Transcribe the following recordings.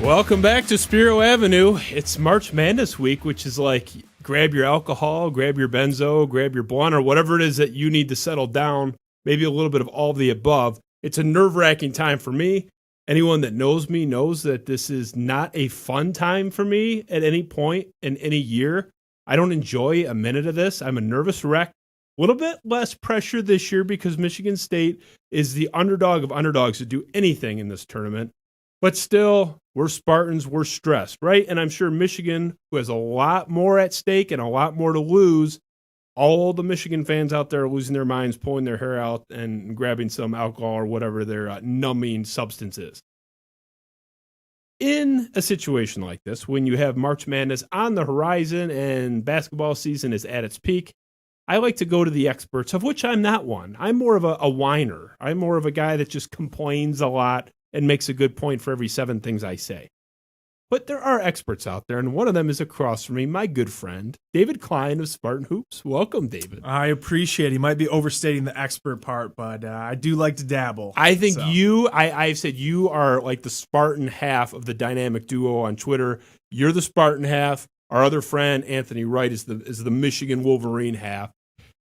Welcome back to Spiro Avenue. It's March Madness week, which is like grab your alcohol, grab your benzo, grab your blunt, or whatever it is that you need to settle down, maybe a little bit of all of the above. It's a nerve-wracking time for me. Anyone that knows me knows that this is not a fun time for me at any point in any year. I don't enjoy a minute of this. I'm a nervous wreck. A little bit less pressure this year because Michigan State is the underdog of underdogs to do anything in this tournament. But still, we're Spartans, we're stressed, right? And I'm sure Michigan, who has a lot more at stake and a lot more to lose, all the Michigan fans out there are losing their minds, pulling their hair out, and grabbing some alcohol or whatever their numbing substance is. In a situation like this, when you have March Madness on the horizon and basketball season is at its peak, I like to go to the experts, of which I'm not one. I'm more of a whiner. I'm more of a guy that just complains a lot and makes a good point for every 7 things I say. But there are experts out there, and one of them is across from me, my good friend, David Klein of Spartan Hoops. Welcome, David. I appreciate it. He might be overstating the expert part, but I do like to dabble. I think I've said you are like the Spartan half of the dynamic duo on Twitter. You're the Spartan half. Our other friend, Anthony Wright, is the Michigan Wolverine half.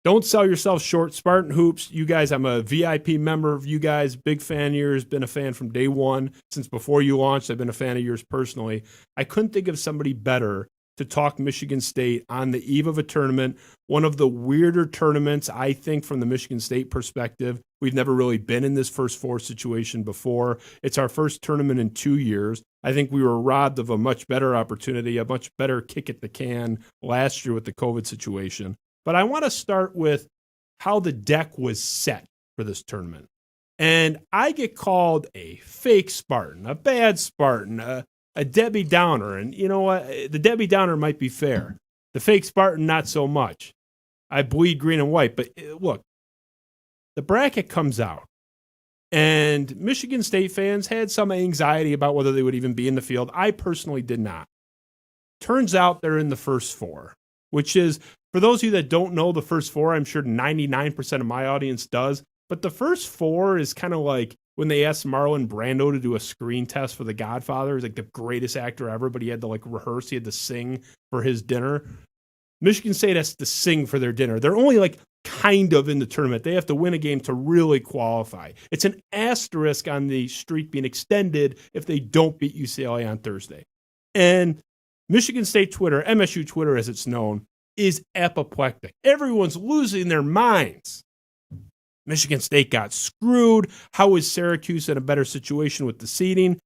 Don't sell yourself short. Spartan Hoops, you guys, I'm a VIP member of you guys, big fan of yours, been a fan from day one. Since before you launched, I've been a fan of yours personally. I couldn't think of somebody better to talk Michigan State on the eve of a tournament, one of the weirder tournaments, I think, from the Michigan State perspective. We've never really been in this first four situation before. It's our first tournament in 2 years. I think we were robbed of a much better opportunity, a much better kick at the can last year with the COVID situation. But I want to start with how the deck was set for this tournament. And I get called a fake Spartan, a bad Spartan, a Debbie Downer. And you know what? The Debbie Downer might be fair. The fake Spartan, not so much. I bleed green and white. But look, the bracket comes out. And Michigan State fans had some anxiety about whether they would even be in the field. I personally did not. Turns out they're in the first four, which is, for those of you that don't know the first four, I'm sure 99% of my audience does. But the first four is kind of like when they asked Marlon Brando to do a screen test for The Godfather. He's like the greatest actor ever, but he had to like rehearse. He had to sing for his dinner. Michigan State has to sing for their dinner. They're only like kind of in the tournament. They have to win a game to really qualify. It's an asterisk on the streak being extended if they don't beat UCLA on Thursday. And Michigan State Twitter, MSU Twitter as it's known, is apoplectic. Everyone's losing their minds. Michigan State got screwed. How is Syracuse in a better situation with the seeding?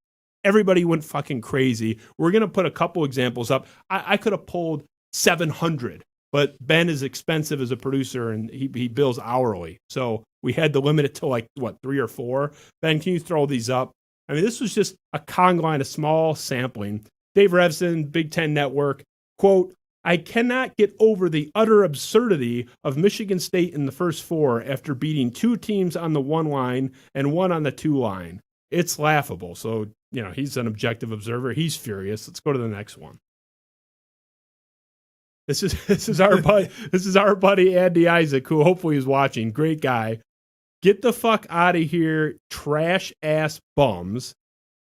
Everybody went fucking crazy. We're going to put a couple examples up. I could have pulled 700, but Ben is expensive as a producer and he bills hourly. So we had to limit it to like, 3 or 4? Ben, can you throw these up? I mean, this was just a Kong line, a small sampling. Dave Revson, Big Ten Network, quote, I cannot get over the utter absurdity of Michigan State in the first four after beating 2 teams on the 1 line and 1 on the 2 line. It's laughable. So, he's an objective observer. He's furious. Let's go to the next one. This is our buddy Andy Isaac, who hopefully is watching. Great guy. Get the fuck out of here, trash ass bums.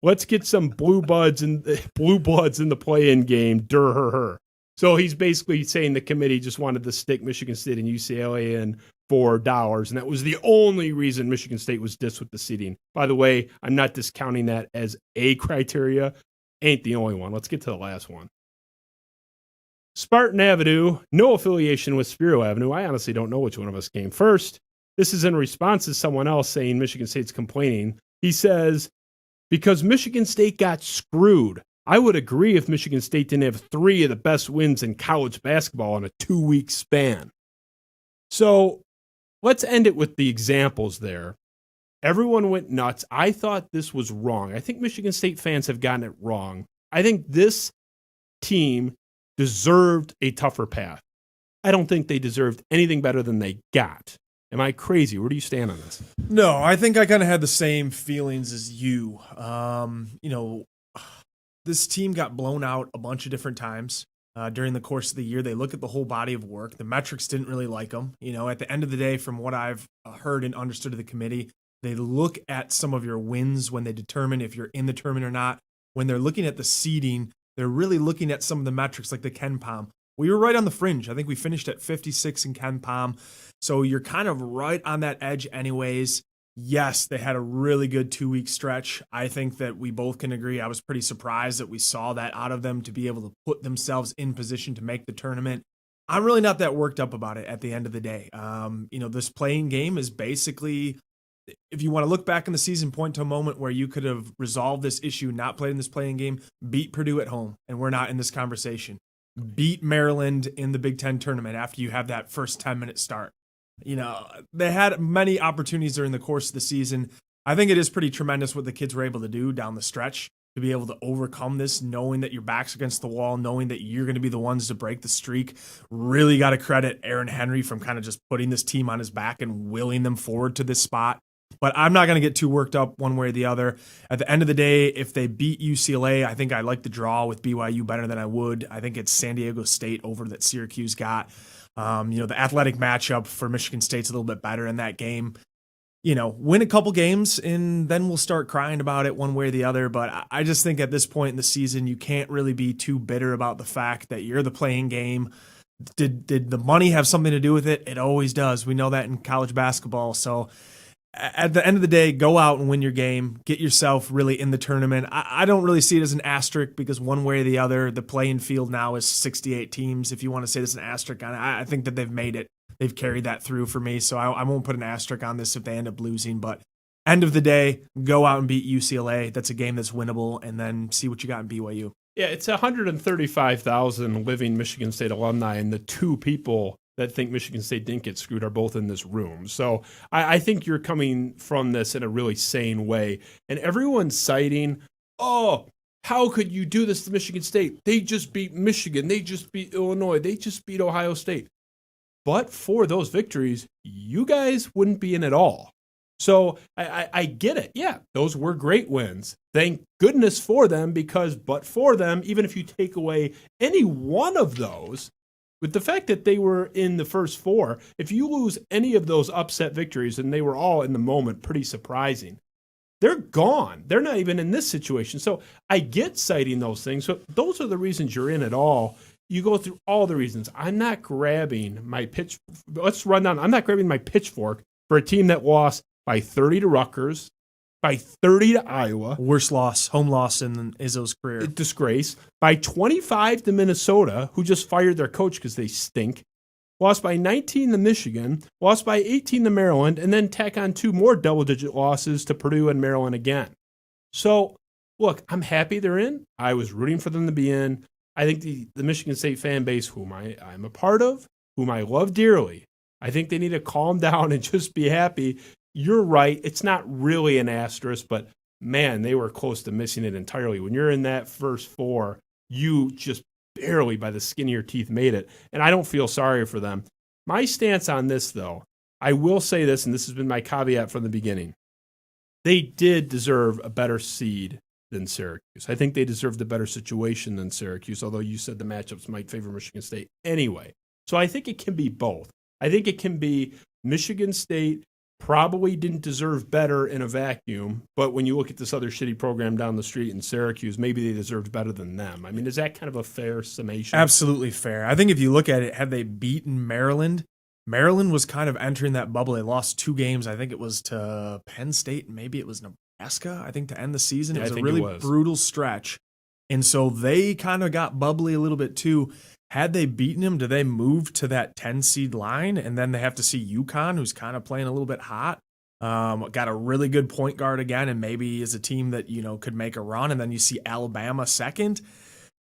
Let's get some blue bloods in the play-in game. Her. So he's basically saying the committee just wanted to stick Michigan State and UCLA in for dollars, and that was the only reason Michigan State was dissed with the seeding. By the way, I'm not discounting that as a criteria. Ain't the only one. Let's get to the last one. Spartan Avenue, no affiliation with Spiro Avenue. I honestly don't know which one of us came first. This is in response to someone else saying Michigan State's complaining. He says, because Michigan State got screwed. I would agree if Michigan State didn't have 3 of the best wins in college basketball in a 2-week span. So let's end it with the examples there. Everyone went nuts. I thought this was wrong. I think Michigan State fans have gotten it wrong. I think this team deserved a tougher path. I don't think they deserved anything better than they got. Am I crazy? Where do you stand on this? No, I think I kind of had the same feelings as you. This team got blown out a bunch of different times during the course of the year. They look at the whole body of work. The metrics didn't really like them. At the end of the day, from what I've heard and understood of the committee, they look at some of your wins when they determine if you're in the tournament or not. when they're looking at the seeding, they're really looking at some of the metrics like the Ken Pom. We were right on the fringe. I think we finished at 56 in Ken Pom. So you're kind of right on that edge anyways. Yes, they had a really good 2-week stretch. I think that we both can agree. I was pretty surprised that we saw that out of them to be able to put themselves in position to make the tournament. I'm really not that worked up about it at the end of the day. This playing game is basically, if you want to look back in the season, point to a moment where you could have resolved this issue, not played in this playing game, beat Purdue at home, and we're not in this conversation. Beat Maryland in the Big Ten tournament after you have that first 10-minute start. They had many opportunities during the course of the season. I think it is pretty tremendous what the kids were able to do down the stretch to be able to overcome this, knowing that your back's against the wall, knowing that you're going to be the ones to break the streak. Really got to credit Aaron Henry from kind of just putting this team on his back and willing them forward to this spot. But I'm not going to get too worked up one way or the other. At the end of the day, if they beat UCLA, I think I like the draw with BYU better than I would. I think it's San Diego State over that Syracuse got. The athletic matchup for Michigan State's a little bit better in that game. Win a couple games and then we'll start crying about it one way or the other. But I just think at this point in the season, you can't really be too bitter about the fact that you're the playing game. Did the money have something to do with it? It always does. We know that in college basketball. So at the end of the day, go out and win your game. Get yourself really in the tournament. I don't really see it as an asterisk because one way or the other, the playing field now is 68 teams. If you want to say there's an asterisk on it, I think that they've made it. They've carried that through for me. So I won't put an asterisk on this if they end up losing. But end of the day, go out and beat UCLA. That's a game that's winnable. And then see what you got in BYU. Yeah, it's 135,000 living Michigan State alumni, and the two people that think Michigan State didn't get screwed are both in this room. So I think you're coming from this in a really sane way. And everyone's citing, how could you do this to Michigan State? They just beat Michigan. They just beat Illinois. They just beat Ohio State. But for those victories, you guys wouldn't be in at all. So I get it. Yeah, those were great wins. Thank goodness for them, but for them, even if you take away any one of those, with the fact that they were in the first four, if you lose any of those upset victories, and they were all in the moment pretty surprising, they're gone. They're not even in this situation. So I get citing those things. So those are the reasons you're in at all. You go through all the reasons. I'm not grabbing my Let's run down. I'm not grabbing my pitchfork for a team that lost by 30 to Rutgers, by 30 to Iowa. Worst loss, home loss in Izzo's career. A disgrace. By 25 to Minnesota, who just fired their coach because they stink. Lost by 19 to Michigan. Lost by 18 to Maryland. And then tack on 2 more double-digit losses to Purdue and Maryland again. So, look, I'm happy they're in. I was rooting for them to be in. I think the Michigan State fan base, whom I'm a part of, whom I love dearly, I think they need to calm down and just be happy. You're right. It's not really an asterisk, but man, they were close to missing it entirely. When you're in that first four, you just barely by the skin of your teeth made it. And I don't feel sorry for them. My stance on this, though, I will say this, and this has been my caveat from the beginning. They did deserve a better seed than Syracuse. I think they deserved a better situation than Syracuse, although you said the matchups might favor Michigan State anyway. So I think it can be both. I think it can be Michigan State probably didn't deserve better in a vacuum, but when you look at this other shitty program down the street in Syracuse, maybe they deserved better than them. I mean, is that kind of a fair summation? Absolutely fair. I think if you look at it, had they beaten Maryland, Maryland was kind of entering that bubble. They lost 2 games. I think it was to Penn State, and maybe it was Nebraska, I think, to end the season. It was a really brutal stretch. And so they kind of got bubbly a little bit too. Had they beaten him, do they move to that 10-seed line? And then they have to see UConn, who's kind of playing a little bit hot. Got a really good point guard again, and maybe is a team that, could make a run. And then you see Alabama second.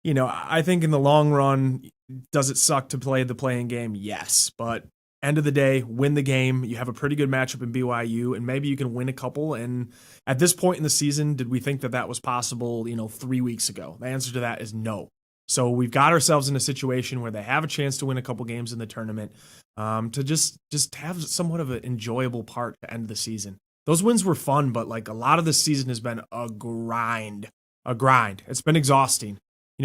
I think in the long run, does it suck to play the playing game? Yes. But end of the day, win the game. You have a pretty good matchup in BYU, and maybe you can win a couple. And at this point in the season, did we think that was possible, 3 weeks ago? The answer to that is no. So we've got ourselves in a situation where they have a chance to win a couple games in the tournament, to just have somewhat of an enjoyable part to end the season. Those wins were fun, but like a lot of this season has been a grind. It's been exhausting,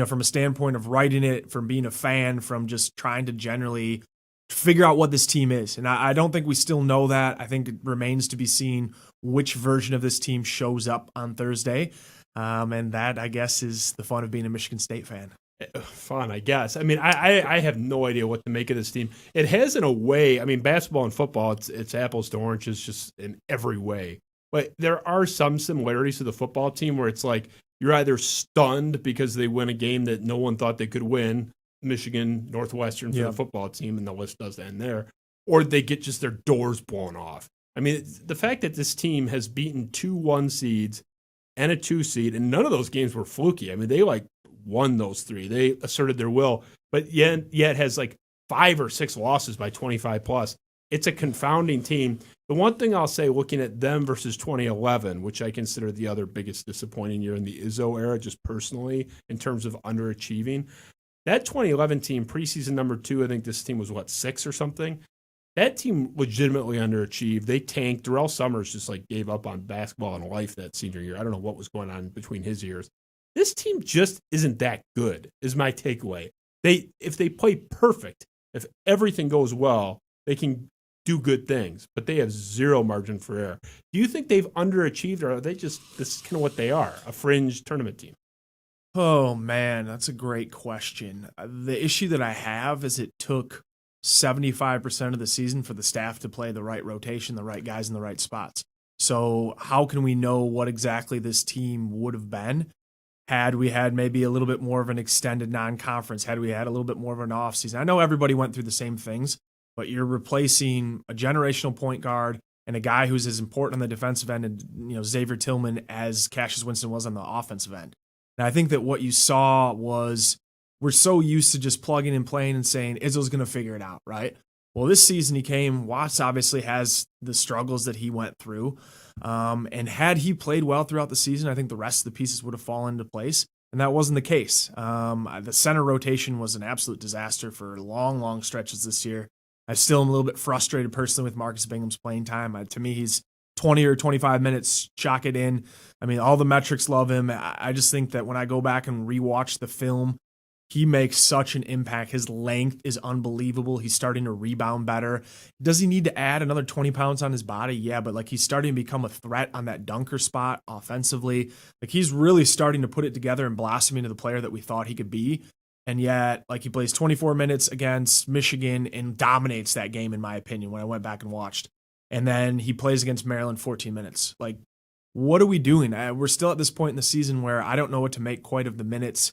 from a standpoint of writing it, from being a fan, from just trying to generally figure out what this team is. And I don't think we still know that. I think it remains to be seen which version of this team shows up on Thursday. And that, I guess, is the fun of being a Michigan State fan. Fun, I guess. I mean, I have no idea what to make of this team. It has, in a way, I mean, basketball and football, it's apples to oranges just in every way. But there are some similarities to the football team where it's like you're either stunned because they win a game that no one thought they could win, Michigan, Northwestern for the football team, and the list does end there, or they get just their doors blown off. I mean, the fact that this team has beaten 2 1 seeds and a 2 seed, and none of those games were fluky. I mean, they won those 3. They asserted their will, but yet has 5 or 6 losses by 25 plus. It's a confounding team. The one thing I'll say, looking at them versus 2011, which I consider the other biggest disappointing year in the Izzo era, just personally, in terms of underachieving, that 2011 team, preseason number 2, I think this team was, 6 or something? That team legitimately underachieved. They tanked. Darrell Summers just gave up on basketball and life that senior year. I don't know what was going on between his years. This team just isn't that good, is my takeaway. If they play perfect, if everything goes well, they can do good things, but they have zero margin for error. Do you think they've underachieved, or are they just, this is kind of what they are, a fringe tournament team? Oh, man, that's a great question. The issue that I have is it took 75% of the season for the staff to play the right rotation, the right guys in the right spots. So how can we know what exactly this team would have been had we had maybe a little bit more of an extended non-conference, had we had a little bit more of an offseason? I know everybody went through the same things, but you're replacing a generational point guard and a guy who's as important on the defensive end, and Xavier Tillman, as Cassius Winston was on the offensive end. And I think that what you saw was, we're so used to just plugging and playing and saying Izzo's going to figure it out, right? Well, this season he came. Watts obviously has the struggles that he went through. And had he played well throughout the season, I think the rest of the pieces would have fallen into place. And that wasn't the case. The center rotation was an absolute disaster for long, long stretches this year. I still am a little bit frustrated personally with Marcus Bingham's playing time. To me, he's 20 or 25 minutes, chalk it in. I mean, all the metrics love him. I just think that when I go back and rewatch the film, he makes such an impact. His length is unbelievable. He's starting to rebound better. Does he need to add another 20 pounds on his body? Yeah, but he's starting to become a threat on that dunker spot offensively. He's really starting to put it together and blossom into the player that we thought he could be. And yet, he plays 24 minutes against Michigan and dominates that game, in my opinion, when I went back and watched. And then he plays against Maryland 14 minutes. What are we doing? We're still at this point in the season where I don't know what to make quite of the minutes.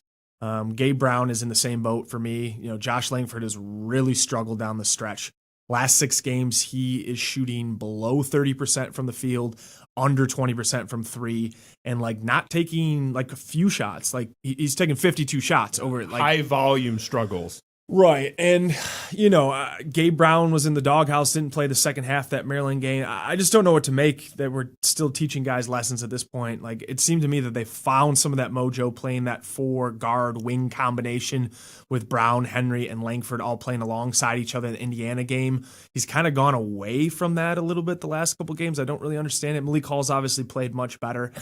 Gabe Brown is in the same boat for me. Josh Langford has really struggled down the stretch. Last 6 games, he is shooting below 30% from the field, under 20% from 3, and not taking a few shots. He's taking 52 shots over high volume struggles. Right. And, Gabe Brown was in the doghouse, didn't play the second half of that Maryland game. I just don't know what to make that we're still teaching guys lessons at this point. It seemed to me that they found some of that mojo playing that 4-guard wing combination with Brown, Henry, and Langford all playing alongside each other in the Indiana game. He's kind of gone away from that a little bit the last couple games. I don't really understand it. Malik Hall's obviously played much better.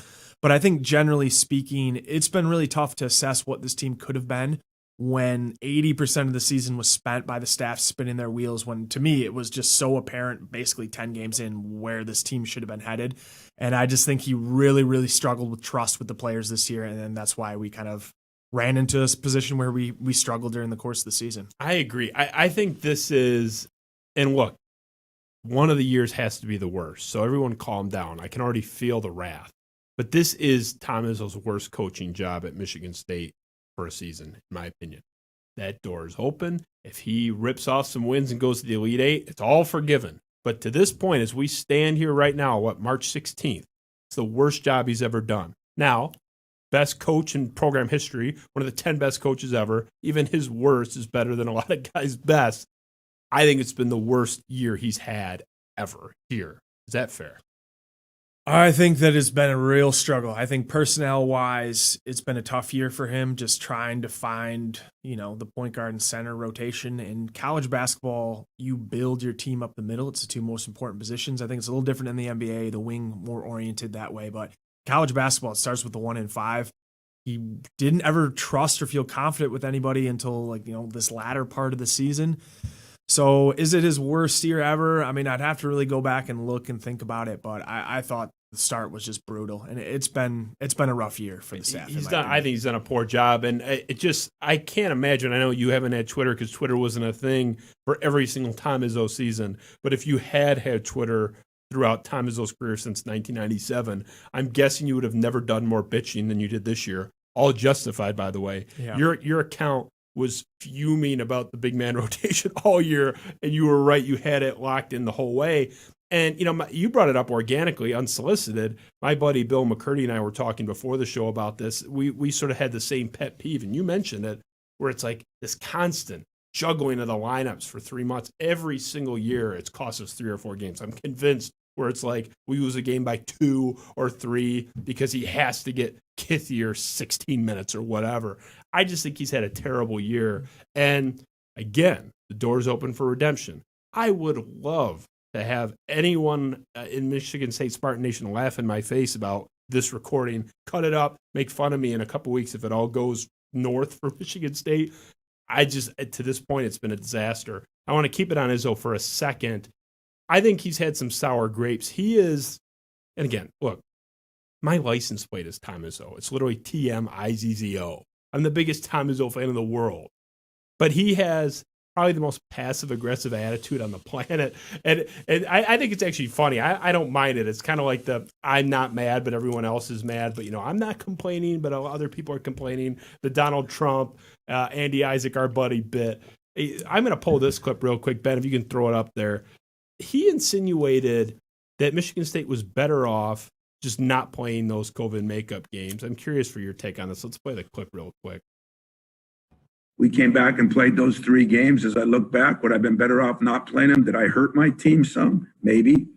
But I think generally speaking, it's been really tough to assess what this team could have been when 80% of the season was spent by the staff spinning their wheels, when to me it was just so apparent basically 10 games in where this team should have been headed. And I just think he really, really struggled with trust with the players this year. And then that's why we kind of ran into a position where we struggled during the course of the season. I agree. I think this is, and look, one of the years has to be the worst. So everyone calm down. I can already feel the wrath. But this is Tom Izzo's worst coaching job at Michigan State for a season, in my opinion. That door is open. If he rips off some wins and goes to the Elite Eight, it's all forgiven. But to this point, as we stand here right now, March 16th, it's the worst job he's ever done. Now, best coach in program history, one of the 10 best coaches ever, even his worst is better than a lot of guys' best. I think it's been the worst year he's had ever here. Is that fair? I think that it's been a real struggle. I think personnel-wise, it's been a tough year for him, just trying to find, the point guard and center rotation. In college basketball, you build your team up the middle. It's the 2 most important positions. I think it's a little different in the NBA, the wing more oriented that way. But college basketball, it starts with the 1 and 5. He didn't ever trust or feel confident with anybody until this latter part of the season. So is it his worst year ever? I mean, I'd have to really go back and look and think about it, but I thought the start was just brutal, and it's been a rough year for the staff. I think he's done a poor job, and I can't imagine. I know you haven't had Twitter because Twitter wasn't a thing for every single Tom Izzo season, but if you had Twitter throughout Tom Izzo's career since 1997, I'm guessing you would have never done more bitching than you did this year. All justified, by the way. Yeah. Your account was fuming about the big man rotation all year, and you were right. You had it locked in the whole way. And, you brought it up organically, unsolicited. My buddy Bill McCurdy and I were talking before the show about this. We sort of had the same pet peeve, and you mentioned it, where it's like this constant juggling of the lineups for 3 months. Every single year, it's cost us 3 or 4 games. I'm convinced where it's like we lose a game by 2 or 3 because he has to get Kithier 16 minutes or whatever. I just think he's had a terrible year. And again, the door's open for redemption. I would love to have anyone in Michigan State Spartan Nation laugh in my face about this recording, cut it up, make fun of me in a couple weeks if it all goes north for Michigan State. To this point, it's been a disaster. I want to keep it on Izzo for a second. I think he's had some sour grapes. He is, and again, look, my license plate is Tom Izzo. It's literally TMIZZO. I'm the biggest Tom Izzo fan in the world. But he has probably the most passive-aggressive attitude on the planet. And I think it's actually funny. I don't mind it. It's kind of like I'm not mad, but everyone else is mad. But, I'm not complaining, but other people are complaining. The Donald Trump, Andy Isaac, our buddy bit. I'm going to pull this clip real quick, Ben, if you can throw it up there. He insinuated that Michigan State was better off just not playing those COVID makeup games. I'm curious for your take on this. Let's play the clip real quick. We came back and played those 3 games. As I look back, would I have been better off not playing them? Did I hurt my team some? Maybe.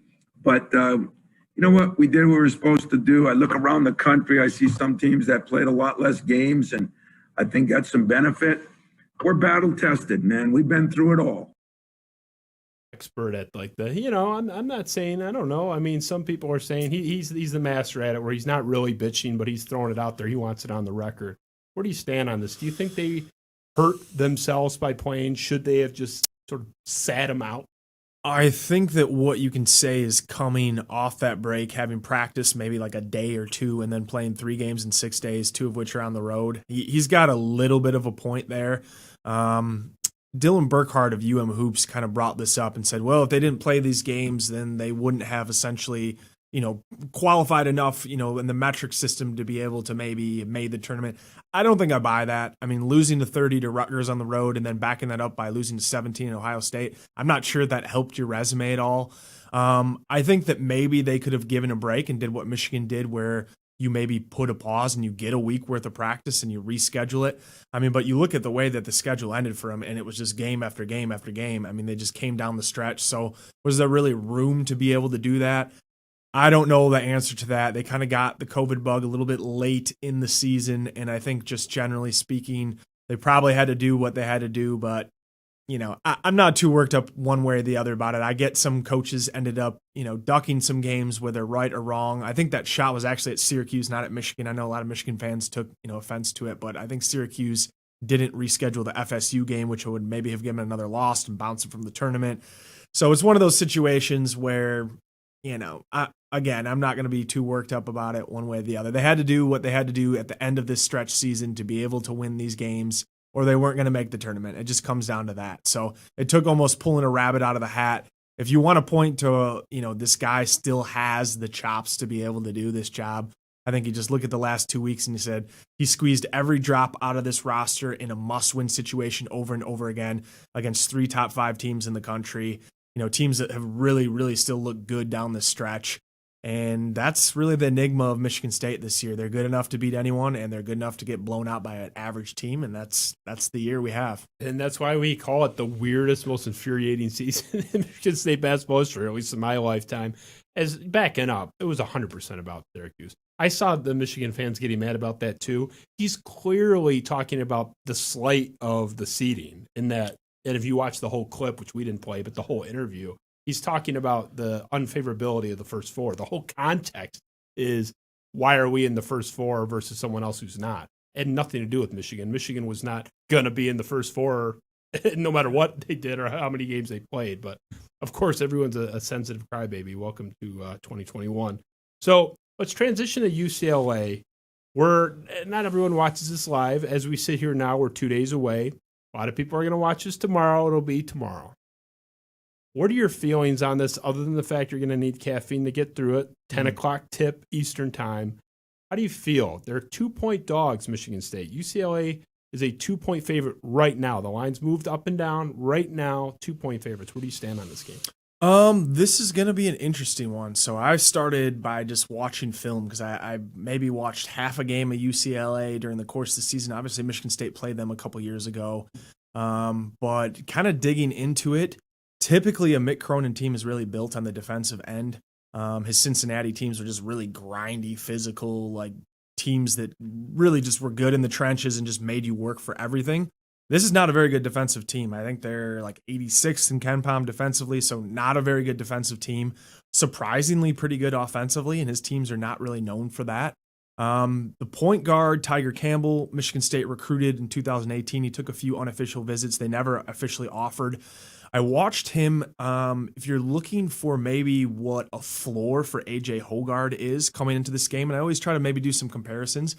But you know what? We did what we were supposed to do. I look around the country. I see some teams that played a lot less games, and I think got some benefit. We're battle-tested, man. We've been through it all. Expert at like the, I'm not saying, I don't know. I mean, some people are saying he's the master at it where he's not really bitching, but he's throwing it out there. He wants it on the record. Where do you stand on this? Do you think they hurt themselves by playing? Should they have just sort of sat him out? I think that what you can say is coming off that break, having practiced maybe like a day or 2, and then playing 3 games in 6 days, 2 of which are on the road. He's got a little bit of a point there. Dylan Burkhardt of Hoops kind of brought this up and said, well, if they didn't play these games, then they wouldn't have essentially, qualified enough, in the metric system to be able to maybe have made the tournament. I don't think I buy that. I mean, losing to 30 to Rutgers on the road and then backing that up by losing to 17 in Ohio State, I'm not sure that helped your resume at all. I think that maybe they could have given a break and did what Michigan did, where you maybe put a pause and you get a week worth of practice and you reschedule it. I mean, but you look at the way that the schedule ended for them, and it was just game after game after game. I mean, they just came down the stretch. So was there really room to be able to do that? I don't know the answer to that. They kind of got the COVID bug a little bit late in the season, and I think just generally speaking, they probably had to do what they had to do, but I'm not too worked up one way or the other about it. I get some coaches ended up, ducking some games, whether right or wrong. I think that shot was actually at Syracuse, not at Michigan. I know a lot of Michigan fans took, offense to it, but I think Syracuse didn't reschedule the FSU game, which would maybe have given another loss and bounced them from the tournament. So it's one of those situations where, I'm not going to be too worked up about it one way or the other. They had to do what they had to do at the end of this stretch season to be able to win these games, or they weren't going to make the tournament. It just comes down to that. So it took almost pulling a rabbit out of the hat. If you want to point to, this guy still has the chops to be able to do this job, I think you just look at the last 2 weeks and you said he squeezed every drop out of this roster in a must-win situation over and over again against 3 top 5 teams in the country, teams that have really, really still looked good down the stretch. And that's really the enigma of Michigan State this year. They're good enough to beat anyone, and they're good enough to get blown out by an average team, and that's the year we have. And that's why we call it the weirdest, most infuriating season in Michigan State basketball history, at least in my lifetime. As backing up, it was 100% about Syracuse. I saw the Michigan fans getting mad about that too. He's clearly talking about the slight of the seeding in that, and if you watch the whole clip, which we didn't play, but the whole interview, he's talking about the unfavorability of the first 4. The whole context is, why are we in the first 4 versus someone else who's not? It had nothing to do with Michigan. Michigan was not going to be in the first 4 no matter what they did or how many games they played. But, of course, everyone's a sensitive crybaby. Welcome to 2021. So let's transition to UCLA. Not everyone watches this live. As we sit here now, we're 2 days away. A lot of people are going to watch this tomorrow. It'll be tomorrow. What are your feelings on this, other than the fact you're going to need caffeine to get through it? 10 o'clock tip Eastern time. How do you feel? They're 2-point dogs, Michigan State. UCLA is a 2-point favorite right now. The line's moved up and down right now. 2-point favorites. Where do you stand on this game? This is going to be an interesting one. So I started by just watching film because I maybe watched half a game of UCLA during the course of the season. Obviously, Michigan State played them a couple years ago. But kind of digging into it, typically a Mick Cronin team is really built on the defensive end. His Cincinnati teams were just really grindy, physical, like teams that really just were good in the trenches and just made you work for everything. This is not a very good defensive team. I think they're like 86th in KenPom defensively, so not a very good defensive team. Surprisingly pretty good offensively, and his teams are not really known for that. The point guard, Tiger Campbell, Michigan State recruited in 2018. He took a few unofficial visits. They never officially offered. I watched him. If you're looking for maybe what a floor for AJ Hoggard is coming into this game, and I always try to maybe do some comparisons,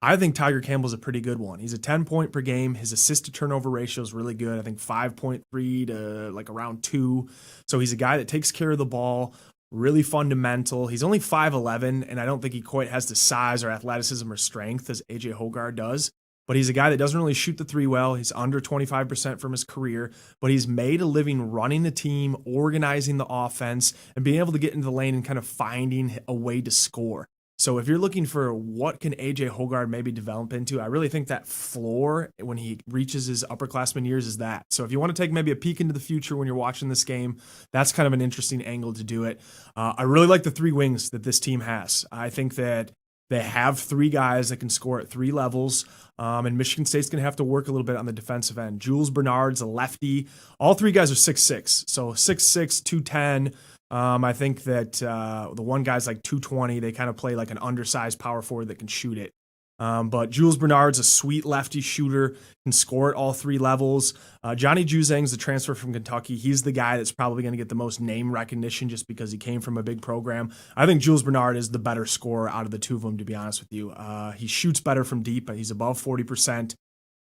I think Tiger Campbell's a pretty good one. He's a 10-point per game. His assist to turnover ratio is really good. I think 5.3 to like around 2. So he's a guy that takes care of the ball, really fundamental. He's only 5'11", and I don't think he quite has the size or athleticism or strength as AJ Hoggard does. But he's a guy that doesn't really shoot the three well. He's under 25% from his career, but he's made a living running the team, organizing the offense, and being able to get into the lane and kind of finding a way to score. So if you're looking for what can AJ Hoggard maybe develop into, I really think that floor when he reaches his upperclassman years is that. So if you want to take maybe a peek into the future when you're watching this game, that's kind of an interesting angle to do it. I really like the 3 wings that this team has. I think that they have 3 guys that can score at 3 levels, and Michigan State's going to have to work a little bit on the defensive end. Jules Bernard's a lefty. All 3 guys are 6'6", so 6'6", 210. I think that the one guy's like 220. They kind of play like an undersized power forward that can shoot it. But Jules Bernard's a sweet lefty shooter, can score at all 3 levels. Johnny Juzang's the transfer from Kentucky. He's the guy that's probably going to get the most name recognition just because he came from a big program. I think Jules Bernard is the better scorer out of the 2 of them, to be honest with you. He shoots better from deep, but he's above 40%.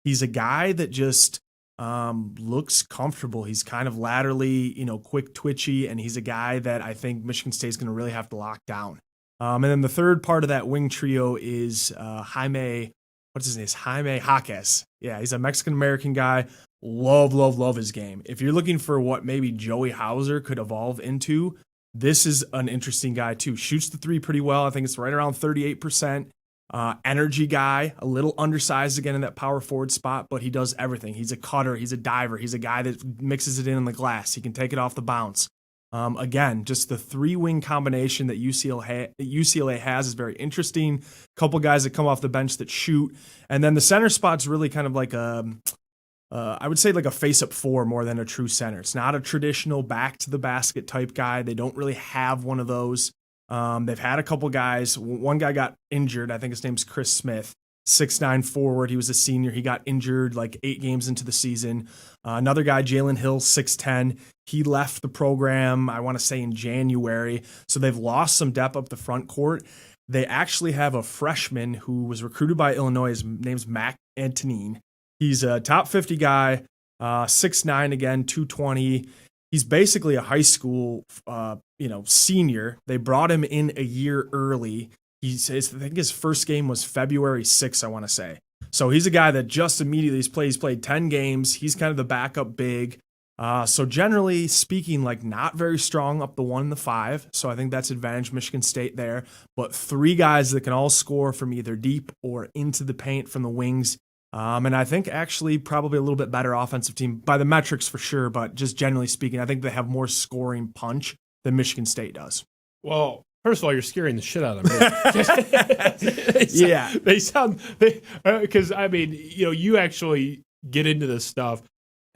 He's a guy that just looks comfortable. He's kind of laterally, quick, twitchy, and he's a guy that I think Michigan State's going to really have to lock down. And then the third part of that wing trio is Jaime Jaquez. Yeah, he's a Mexican-American guy. Love his game. If you're looking for what maybe Joey Hauser could evolve into, this is an interesting guy too. Shoots the 3 pretty well. I think it's right around 38%. Energy guy, a little undersized again in that power forward spot, but he does everything. He's a cutter. He's a diver. He's a guy that mixes it in the glass. He can take it off the bounce. Again, just the 3-wing combination that UCLA has is very interesting. Couple guys that come off the bench that shoot. And then the center spot's really kind of like I would say like a face-up 4 more than a true center. It's not a traditional back-to-the-basket type guy. They don't really have one of those. They've had a couple guys. One guy got injured. I think his name's Chris Smith, 6'9" forward. He was a senior. He got injured like 8 games into the season. Another guy, Jalen Hill, 6'10". He left the program, I want to say, in January. So they've lost some depth up the front court. They actually have a freshman who was recruited by Illinois. His name's Mac Antonin. He's a top 50 guy, 6'9", again, 220. He's basically a high school, senior. They brought him in a year early. I think his first game was February 6th, I want to say. So he's a guy that just immediately he's played 10 games. He's kind of the backup big. So generally speaking, like not very strong up the 1 and the 5. So I think that's advantage Michigan State there. But 3 guys that can all score from either deep or into the paint from the wings. And I think actually probably a little bit better offensive team by the metrics for sure. But just generally speaking, I think they have more scoring punch than Michigan State does. Well, first of all, you're scaring the shit out of me. Yeah. They sound, because I mean, you actually get into this stuff.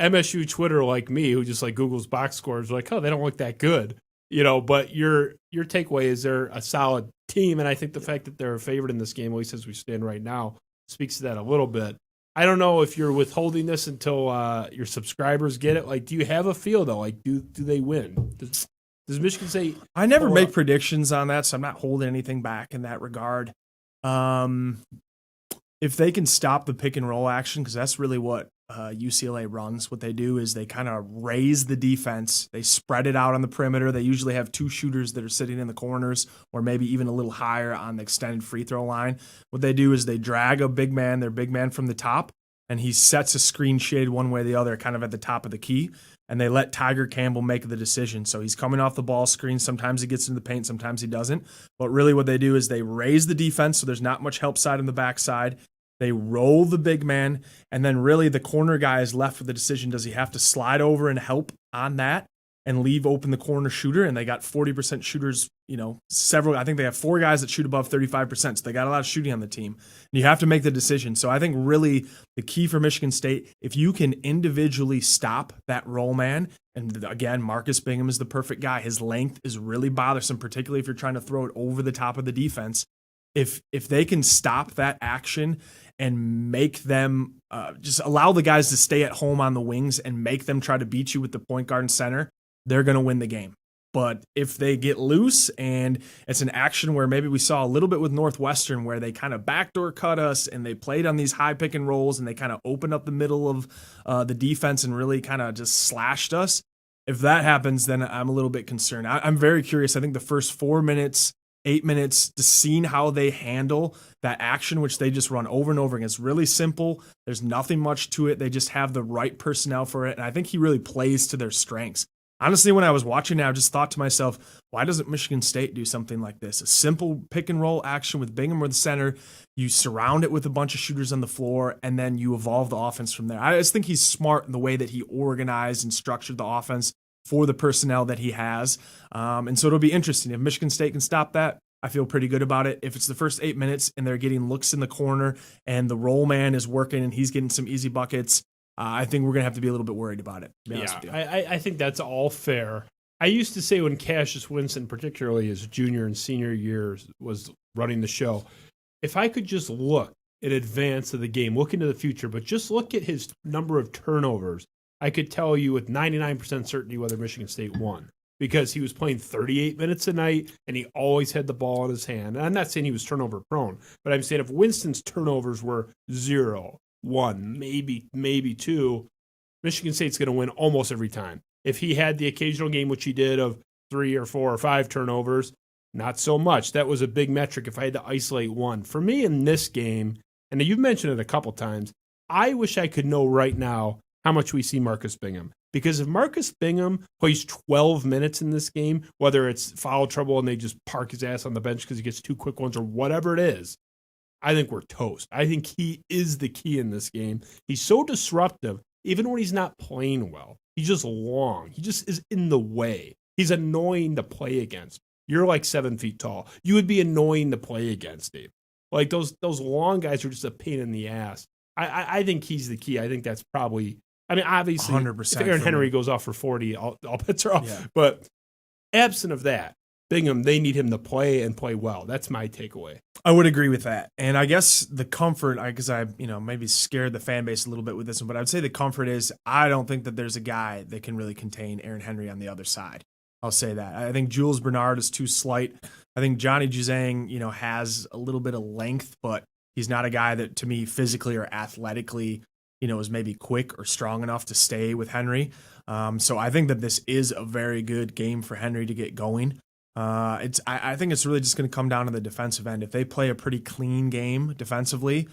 MSU Twitter, like me, who just like Google's box scores, like, oh, they don't look that good. But your takeaway is they're a solid team. And I think the fact that they're a favorite in this game, at least as we stand right now, speaks to that a little bit. I don't know if you're withholding this until your subscribers get it. Like, do you have a feel though? Like, do they win? Does Does Michigan State? I never pull make up? predictions on that, so I'm not holding anything back in that regard. If they can stop the pick and roll action, because that's really what UCLA runs. What they do is they kind of raise the defense. They spread it out on the perimeter. They usually have 2 shooters that are sitting in the corners or maybe even a little higher on the extended free throw line. What they do is they drag their big man from the top, and he sets a screen shade one way or the other kind of at the top of the key, and they let Tiger Campbell make the decision. So he's coming off the ball screen. Sometimes he gets into the paint, sometimes he doesn't. But really what they do is they raise the defense so there's not much help side on the backside. They roll the big man, and then really the corner guy is left with the decision. Does he have to slide over and help on that and leave open the corner shooter? And they got 40% shooters, I think they have 4 guys that shoot above 35%. So they got a lot of shooting on the team. And you have to make the decision. So I think really the key for Michigan State, if you can individually stop that roll man, and again, Marcus Bingham is the perfect guy. His length is really bothersome, particularly if you're trying to throw it over the top of the defense. If they can stop that action and make them just allow the guys to stay at home on the wings and make them try to beat you with the point guard and center, they're going to win the game. But if they get loose and it's an action where maybe we saw a little bit with Northwestern where they kind of backdoor cut us and they played on these high pick and rolls and they kind of opened up the middle of the defense and really kind of just slashed us, if that happens, then I'm a little bit concerned. I'm very curious. I think the first 4 minutes, 8 minutes, to seeing how they handle that action, which they just run over and over again. It's really simple. There's nothing much to it. They just have the right personnel for it. And I think he really plays to their strengths. Honestly, when I was watching it, I just thought to myself, why doesn't Michigan State do something like this? A simple pick and roll action with Bingham or the center. You surround it with a bunch of shooters on the floor, and then you evolve the offense from there. I just think he's smart in the way that he organized and structured the offense for the personnel that he has. And so it'll be interesting. If Michigan State can stop that, I feel pretty good about it. If it's the first 8 minutes and they're getting looks in the corner and the roll man is working and he's getting some easy buckets, I think we're going to have to be a little bit worried about it. I think that's all fair. I used to say when Cassius Winston, particularly his junior and senior years, was running the show, if I could just look in advance of the game, look into the future, but just look at his number of turnovers, I could tell you with 99% certainty whether Michigan State won. Because he was playing 38 minutes a night and he always had the ball in his hand. And I'm not saying he was turnover prone, but I'm saying if Winston's turnovers were 0, 1, maybe 2, Michigan State's going to win almost every time. If he had the occasional game, which he did, of 3 or 4 or 5 turnovers, not so much. That was a big metric if I had to isolate one. For me in this game, and you've mentioned it a couple times, I wish I could know right now how much we see Marcus Bingham. Because if Marcus Bingham plays 12 minutes in this game, whether it's foul trouble and they just park his ass on the bench because he gets 2 quick ones or whatever it is, I think we're toast. I think he is the key in this game. He's so disruptive, even when he's not playing well. He's just long. He just is in the way. He's annoying to play against. You're like 7 feet tall. You would be annoying to play against, Dave. Like those long guys are just a pain in the ass. I think he's the key. I think that's probably... obviously, 100% if Aaron Henry goes off for 40, all bets are off. Yeah. But absent of that, Bingham, they need him to play and play well. That's my takeaway. I would agree with that. And I guess the comfort, because I maybe scared the fan base a little bit with this one, but I would say the comfort is I don't think that there's a guy that can really contain Aaron Henry on the other side. I'll say that. I think Jules Bernard is too slight. I think Johnny Juzang, has a little bit of length, but he's not a guy that, to me, physically or athletically, is maybe quick or strong enough to stay with Henry. So I think that this is a very good game for Henry to get going. I think it's really just going to come down to the defensive end. If they play a pretty clean game defensively,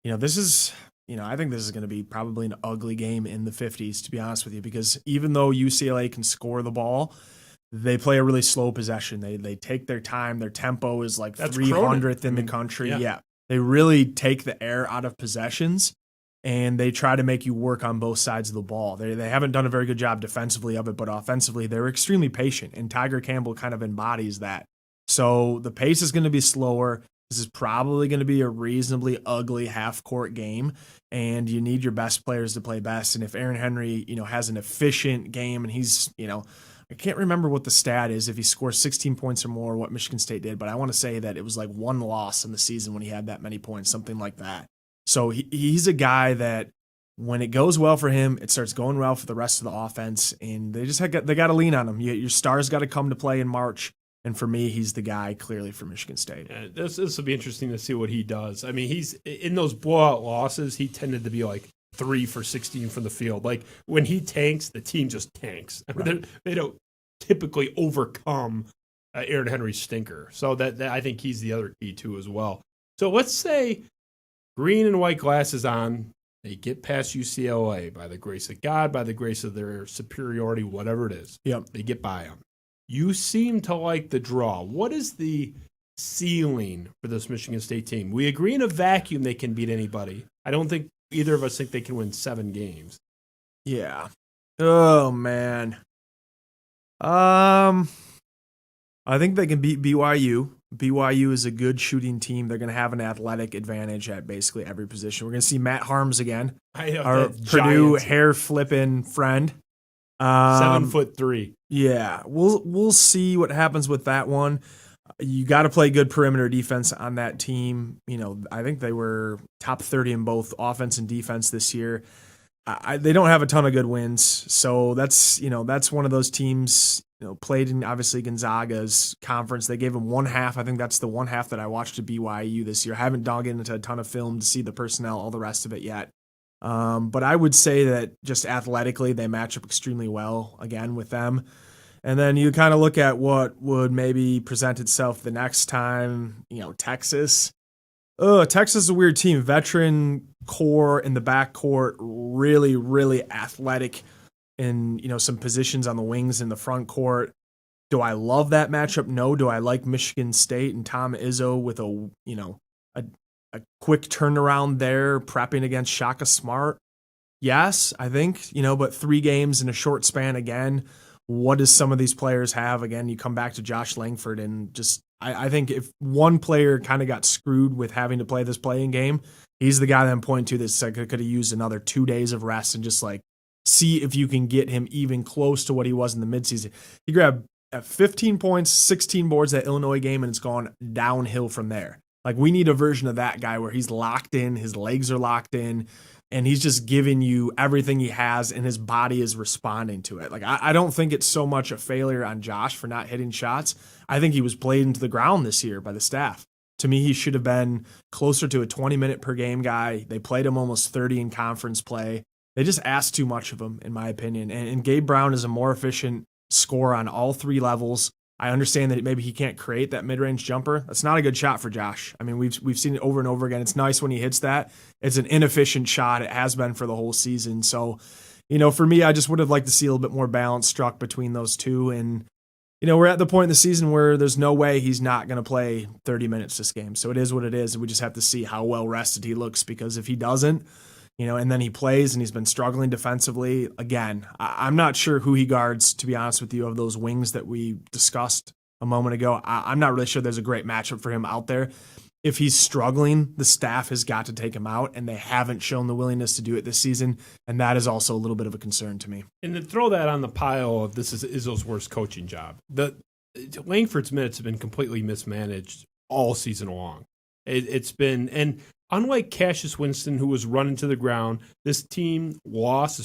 this is, I think this is going to be probably an ugly game in the 50s, to be honest with you, because even though UCLA can score the ball, they play a really slow possession. They take their time. Their tempo is like 300th in the country. Yeah. They really take the air out of possessions. And they try to make you work on both sides of the ball. They haven't done a very good job defensively of it, but offensively, they're extremely patient, and Tiger Campbell kind of embodies that. So the pace is going to be slower. This is probably going to be a reasonably ugly half-court game, and you need your best players to play best. And if Aaron Henry, has an efficient game, and he's, I can't remember what the stat is, if he scores 16 points or more, what Michigan State did, but I want to say that it was like 1 loss in the season when he had that many points, something like that. So he's a guy that when it goes well for him, it starts going well for the rest of the offense, and they got to lean on him. Your stars got to come to play in March, and for me, he's the guy clearly for Michigan State. Yeah, this will be interesting to see what he does. I mean, he's in those blowout losses. He tended to be like 3 for 16 from the field. Like when he tanks, the team just tanks. I mean, they don't typically overcome Aaron Henry's stinker. So that I think he's the other key too as well. So let's say green and white glasses on. They get past UCLA by the grace of God, by the grace of their superiority, whatever it is. Yep. They get by them. You seem to like the draw. What is the ceiling for this Michigan State team? We agree in a vacuum they can beat anybody. I don't think either of us think they can win 7 games. Yeah. Oh, man. I think they can beat BYU. BYU is a good shooting team. They're going to have an athletic advantage at basically every position. We're going to see Matt Harms again, our Purdue hair-flipping friend. 7'3". Yeah, we'll see what happens with that one. You got to play good perimeter defense on that team. You know, I think they were top 30 in both offense and defense this year. They don't have a ton of good wins, so that's one of those teams. Played in obviously Gonzaga's conference. They gave them one half. I think that's the one half that I watched at BYU this year. I haven't dug into a ton of film to see the personnel, all the rest of it yet. But I would say that just athletically, they match up extremely well again with them. And then you kind of look at what would maybe present itself the next time. Texas. Texas is a weird team. Veteran core in the backcourt, really, really athletic. In some positions on the wings in the front court. Do I love that matchup? No. Do I like Michigan State and Tom Izzo with a quick turnaround there, prepping against Shaka Smart? Yes, I think, but 3 games in a short span again. What does some of these players have? Again, you come back to Josh Langford and just I think if one player kind of got screwed with having to play this playing game, he's the guy that I'm pointing to that could have used another 2 days of rest and just see if you can get him even close to what he was in the midseason. He grabbed 15 points, 16 boards that Illinois game, and it's gone downhill from there. We need a version of that guy where he's locked in, his legs are locked in, and he's just giving you everything he has, and his body is responding to it. I don't think it's so much a failure on Josh for not hitting shots. I think he was played into the ground this year by the staff. To me, he should have been closer to a 20-minute per game guy. They played him almost 30 in conference play. They just asked too much of him, in my opinion. And Gabe Brown is a more efficient scorer on all 3 levels. I understand that maybe he can't create that mid-range jumper. That's not a good shot for Josh. I mean, we've seen it over and over again. It's nice when he hits that. It's an inefficient shot. It has been for the whole season. So, for me, I just would have liked to see a little bit more balance struck between those two. And, we're at the point in the season where there's no way he's not going to play 30 minutes this game. So it is what it is. And we just have to see how well rested he looks, because if he doesn't, and then he plays and he's been struggling defensively. Again, I'm not sure who he guards, to be honest with you, of those wings that we discussed a moment ago. I'm not really sure there's a great matchup for him out there. If he's struggling, the staff has got to take him out, and they haven't shown the willingness to do it this season, and that is also a little bit of a concern to me. And to throw that on the pile of this is Izzo's worst coaching job. Langford's minutes have been completely mismanaged all season long. It's been, and unlike Cassius Winston, who was run into the ground, this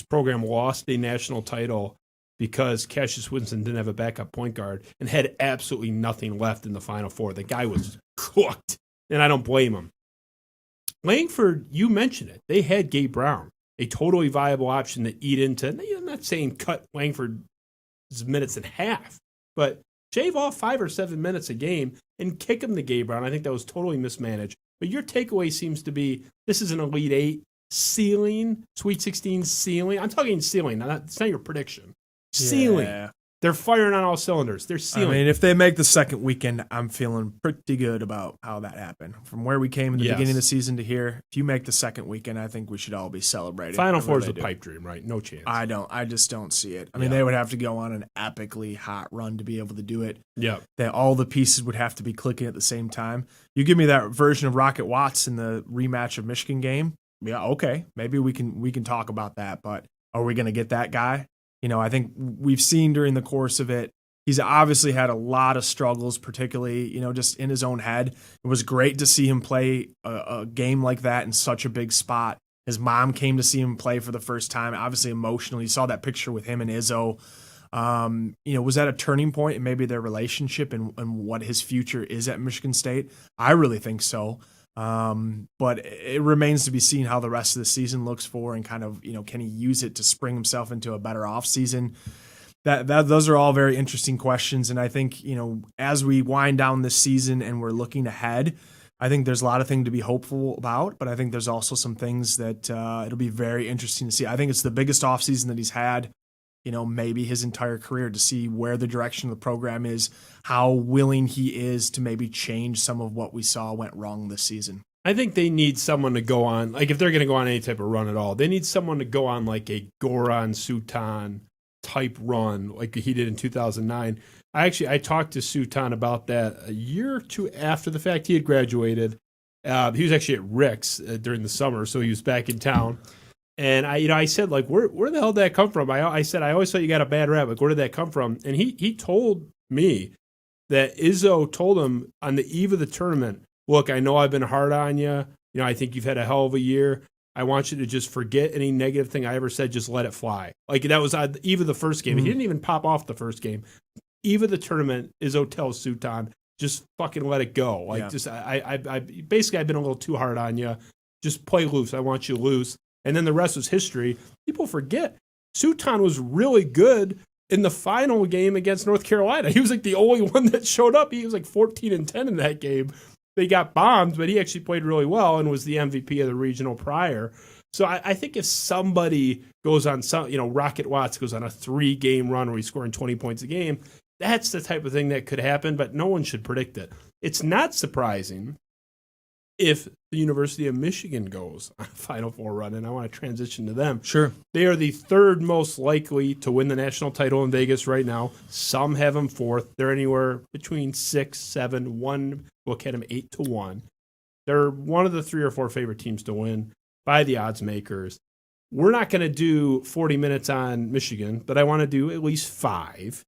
program lost a national title because Cassius Winston didn't have a backup point guard and had absolutely nothing left in the Final Four. The guy was cooked, and I don't blame him. Langford, you mentioned it. They had Gabe Brown, a totally viable option to eat into. I'm not saying cut Langford's minutes in half, but shave off 5 or 7 minutes a game and kick him to Gabe Brown. I think that was totally mismanaged. But your takeaway seems to be this is an Elite 8 ceiling, Sweet 16 ceiling. I'm talking ceiling. It's not your prediction. Ceiling. Yeah. They're firing on all cylinders. They're ceiling. I mean, if they make the second weekend, I'm feeling pretty good about how that happened. From where we came in the beginning of the season to here, if you make the second weekend, I think we should all be celebrating. Final Four is a pipe dream, right? No chance. I just don't see it. I mean, they would have to go on an epically hot run to be able to do it. Yeah. That all the pieces would have to be clicking at the same time. You give me that version of Rocket Watts in the rematch of Michigan game. Yeah, okay. Maybe we can talk about that, but are we going to get that guy? I think we've seen during the course of it, he's obviously had a lot of struggles, particularly, just in his own head. It was great to see him play a game like that in such a big spot His mom came to see him play for the first time, obviously emotional. You saw that picture with him and Izzo. Was that a turning point in maybe their relationship and what his future is at Michigan State? I really think so. But it remains to be seen how the rest of the season looks for and kind of, can he use it to spring himself into a better offseason? Those are all very interesting questions. And I think, as we wind down this season and we're looking ahead, I think there's a lot of things to be hopeful about, but I think there's also some things that it'll be very interesting to see. I think it's the biggest offseason that he's had, maybe his entire career, to see where the direction of the program is, how willing he is to maybe change some of what we saw went wrong this season. I think they need someone to go on, like if they're going to go on any type of run at all, they need someone to go on like a Goran Sutan type run like he did in 2009. I talked to Sutan about that a year or two after the fact. He had graduated. He was actually at Rick's during the summer, so he was back in town. And I said, like, where the hell did that come from? I said, I always thought you got a bad rap. Like, where did that come from? And he told me that Izzo told him on the eve of the tournament, look, I know I've been hard on you. I think you've had a hell of a year. I want you to just forget any negative thing I ever said. Just let it fly. Like, that was on the eve of the first game. He didn't even pop off the first game. Eve of the tournament, Izzo tells Sutan, just fucking let it go. Like, just I basically I've been a little too hard on you. Just play loose. I want you loose. And then the rest was history. People forget Sutan was really good in the final game against North Carolina. He was like the only one that showed up. He was like 14-10 in that game. They got bombed, but he actually played really well and was the MVP of the regional prior. So I think if somebody goes on Rocket Watts goes on a 3-game run where he's scoring 20 points a game, that's the type of thing that could happen, but no one should predict it. It's not surprising if the University of Michigan goes on a Final Four run, and I want to transition to them. Sure. They are the third most likely to win the national title in Vegas right now. Some have them fourth. They're anywhere between 6, 7, 1. Look at them 8-1. They're one of the 3 or 4 favorite teams to win by the odds makers. We're not going to do 40 minutes on Michigan, but I want to do at least 5.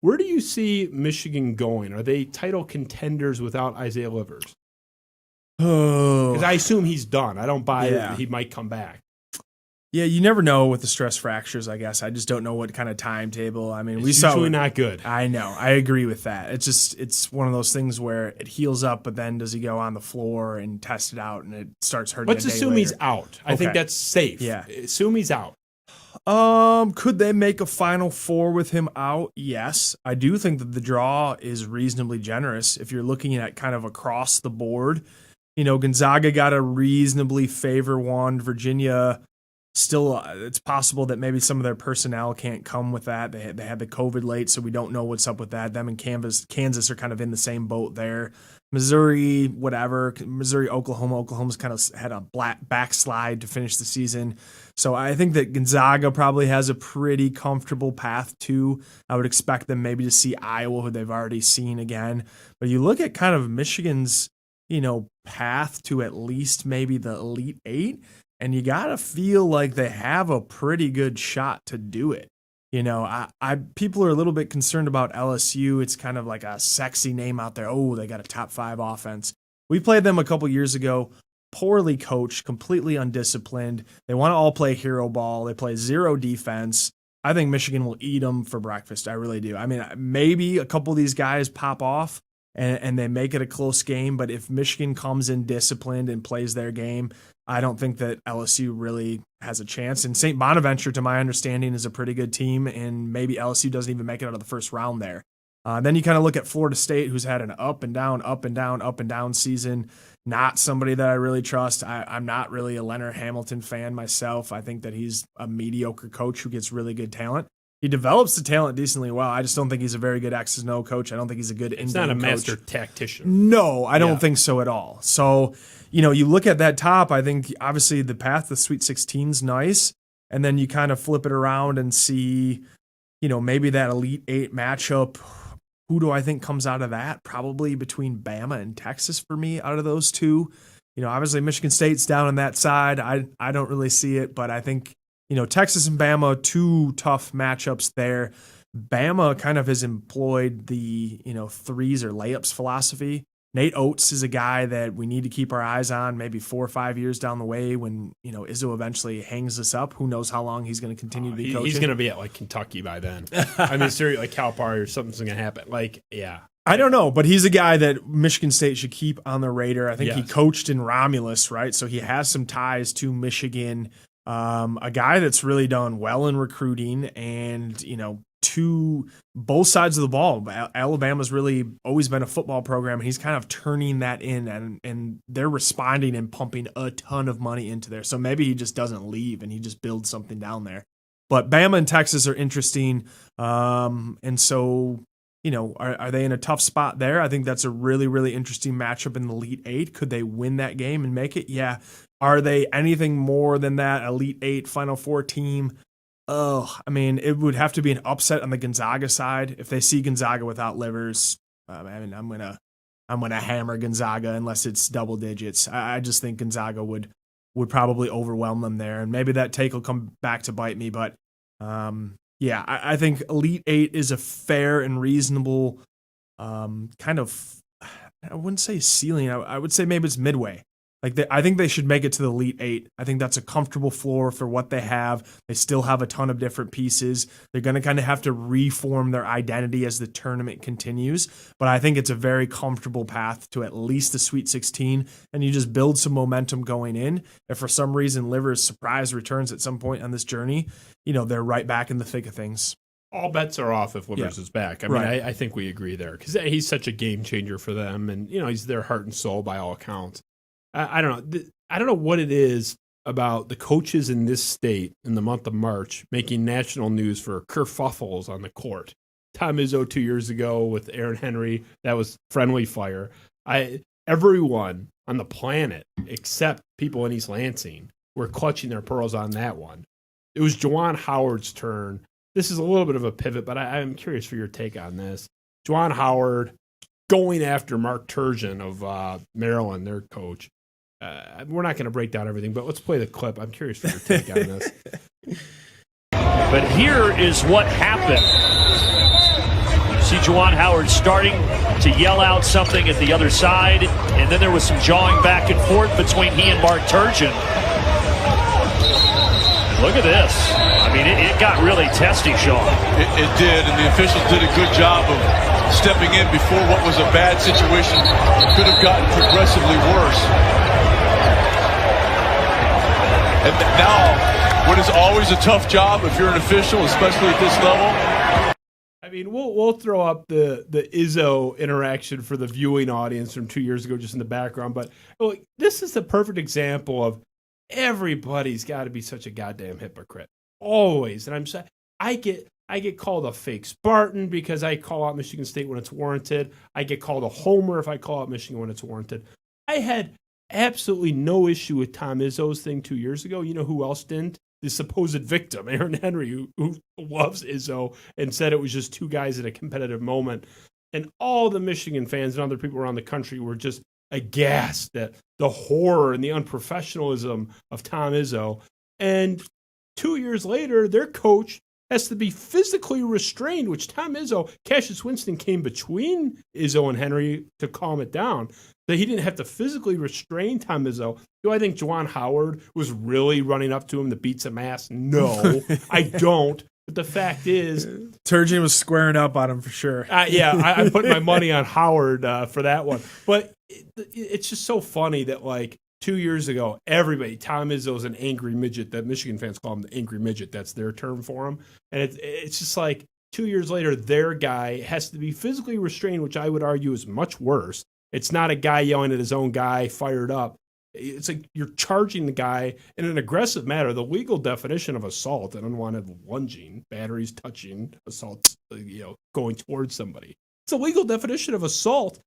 Where do you see Michigan going? Are they title contenders without Isaiah Livers? Oh, because I assume he's done. I don't buy that he might come back. Yeah, you never know with the stress fractures, I guess. I just don't know what kind of timetable. I mean, It's usually not good. I know. I agree with that. It's one of those things where it heals up, but then does he go on the floor and test it out and it starts hurting? Let's assume he's out. I think that's safe. Yeah. Assume he's out. Could they make a Final Four with him out? Yes. I do think that the draw is reasonably generous if you're looking at kind of across the board. Gonzaga got a reasonably favor one. Virginia, still, it's possible that maybe some of their personnel can't come with that. They had the COVID late, so we don't know what's up with that. Them and Kansas are kind of in the same boat there. Missouri, whatever. Missouri, Oklahoma. Oklahoma's kind of had a backslide to finish the season. So I think that Gonzaga probably has a pretty comfortable path too. I would expect them maybe to see Iowa, who they've already seen again. But you look at kind of Michigan's, path to at least maybe the Elite Eight, and you got to feel like they have a pretty good shot to do it. People are a little bit concerned about LSU. It's kind of like a sexy name out there. Oh, they got a top 5 offense. We played them a couple years ago, poorly coached, completely undisciplined. They want to all play hero ball. They play 0 defense. I think Michigan will eat them for breakfast. I really do. I mean, maybe a couple of these guys pop off and they make it a close game, but if Michigan comes in disciplined and plays their game, I don't think that LSU really has a chance. And St. Bonaventure, to my understanding, is a pretty good team, and maybe LSU doesn't even make it out of the first round there. Then you kind of look at Florida State, who's had an up and down season. Not somebody that I really trust. I'm not really a Leonard Hamilton fan myself. I think that he's a mediocre coach who gets really good talent. He develops the talent decently well. I just don't think he's a very good X's and O coach. I don't think he's a good in-game coach. He's not a master tactician. No, I don't think so at all. So, you look at that top, I think obviously the path to Sweet 16's nice, and then you kind of flip it around and see, maybe that Elite Eight matchup. Who do I think comes out of that? Probably between Bama and Texas for me out of those two. Obviously Michigan State's down on that side. I don't really see it, but I think, Texas and Bama, 2 tough matchups there. Bama kind of has employed the, threes or layups philosophy. Nate Oates is a guy that we need to keep our eyes on maybe 4 or 5 years down the way when, Izzo eventually hangs us up. Who knows how long he's going to continue to be coaching. He's going to be at, Kentucky by then. I mean, seriously, Calipari or something's going to happen. Yeah. I don't know, but he's a guy that Michigan State should keep on the radar. I think he coached in Romulus, right? So he has some ties to Michigan. A guy that's really done well in recruiting and, to both sides of the ball. Alabama's really always been a football program, and he's kind of turning that in, and they're responding and pumping a ton of money into there. So maybe he just doesn't leave and he just builds something down there. But Bama and Texas are interesting. And so, are they in a tough spot there? I think that's a really, really interesting matchup in the Elite Eight. Could they win that game and make it? Yeah. Are they anything more than that Elite Eight Final Four team? It would have to be an upset on the Gonzaga side. If they see Gonzaga without Livers, I'm gonna hammer Gonzaga unless it's double digits. I just think Gonzaga would probably overwhelm them there, and maybe that take will come back to bite me. But I think Elite Eight is a fair and reasonable kind of. I wouldn't say ceiling. I would say maybe it's midway. I think they should make it to the Elite Eight. I think that's a comfortable floor for what they have. They still have a ton of different pieces. They're going to kind of have to reform their identity as the tournament continues. But I think it's a very comfortable path to at least the Sweet 16, and you just build some momentum going in. If for some reason Livers surprise returns at some point on this journey, they're right back in the thick of things. All bets are off if Livers is back. I mean, I think we agree there because he's such a game changer for them, and he's their heart and soul by all accounts. I don't know. I don't know what it is about the coaches in this state in the month of March making national news for kerfuffles on the court. Tom Izzo 2 years ago with Aaron Henry, that was friendly fire. Everyone on the planet except people in East Lansing were clutching their pearls on that one. It was Juwan Howard's turn. This is a little bit of a pivot, but I'm curious for your take on this. Juwan Howard going after Mark Turgeon of Maryland, their coach. We're not going to break down everything, but let's play the clip. I'm curious for your take on this. But here is what happened. You see Juwan Howard starting to yell out something at the other side, and then there was some jawing back and forth between he and Mark Turgeon. Look at this. I mean, it got really testy, Sean. It did, and the officials did a good job of stepping in before what was a bad situation could have gotten progressively worse. And now, what is always a tough job if you're an official, especially at this level. I mean, we'll throw up the Izzo interaction for the viewing audience from 2 years ago just in the background. But look, this is the perfect example of everybody's got to be such a goddamn hypocrite. Always. And I get called a fake Spartan because I call out Michigan State when it's warranted. I get called a homer if I call out Michigan when it's warranted. I had absolutely no issue with Tom Izzo's thing 2 years ago. You know who else didn't? The supposed victim, Aaron Henry, who loves Izzo and said it was just two guys at a competitive moment. And all the Michigan fans and other people around the country were just aghast at the horror and the unprofessionalism of Tom Izzo. And 2 years later, their coach has to be physically restrained, which Tom Izzo, Cassius Winston came between Izzo and Henry to calm it down. So he didn't have to physically restrain Tom Izzo. Do I think Juwan Howard was really running up to him to beat some ass? No, I don't. But the fact is, Turgeon was squaring up on him for sure. I put my money on Howard for that one. But it's just so funny that 2 years ago, everybody, Tom Izzo's an angry midget. That Michigan fans call him the angry midget. That's their term for him. And it's just 2 years later, their guy has to be physically restrained, which I would argue is much worse. It's not a guy yelling at his own guy, fired up. It's like you're charging the guy in an aggressive manner. The legal definition of assault and unwanted lunging, batteries, touching, assaults, going towards somebody. It's a legal definition of assault.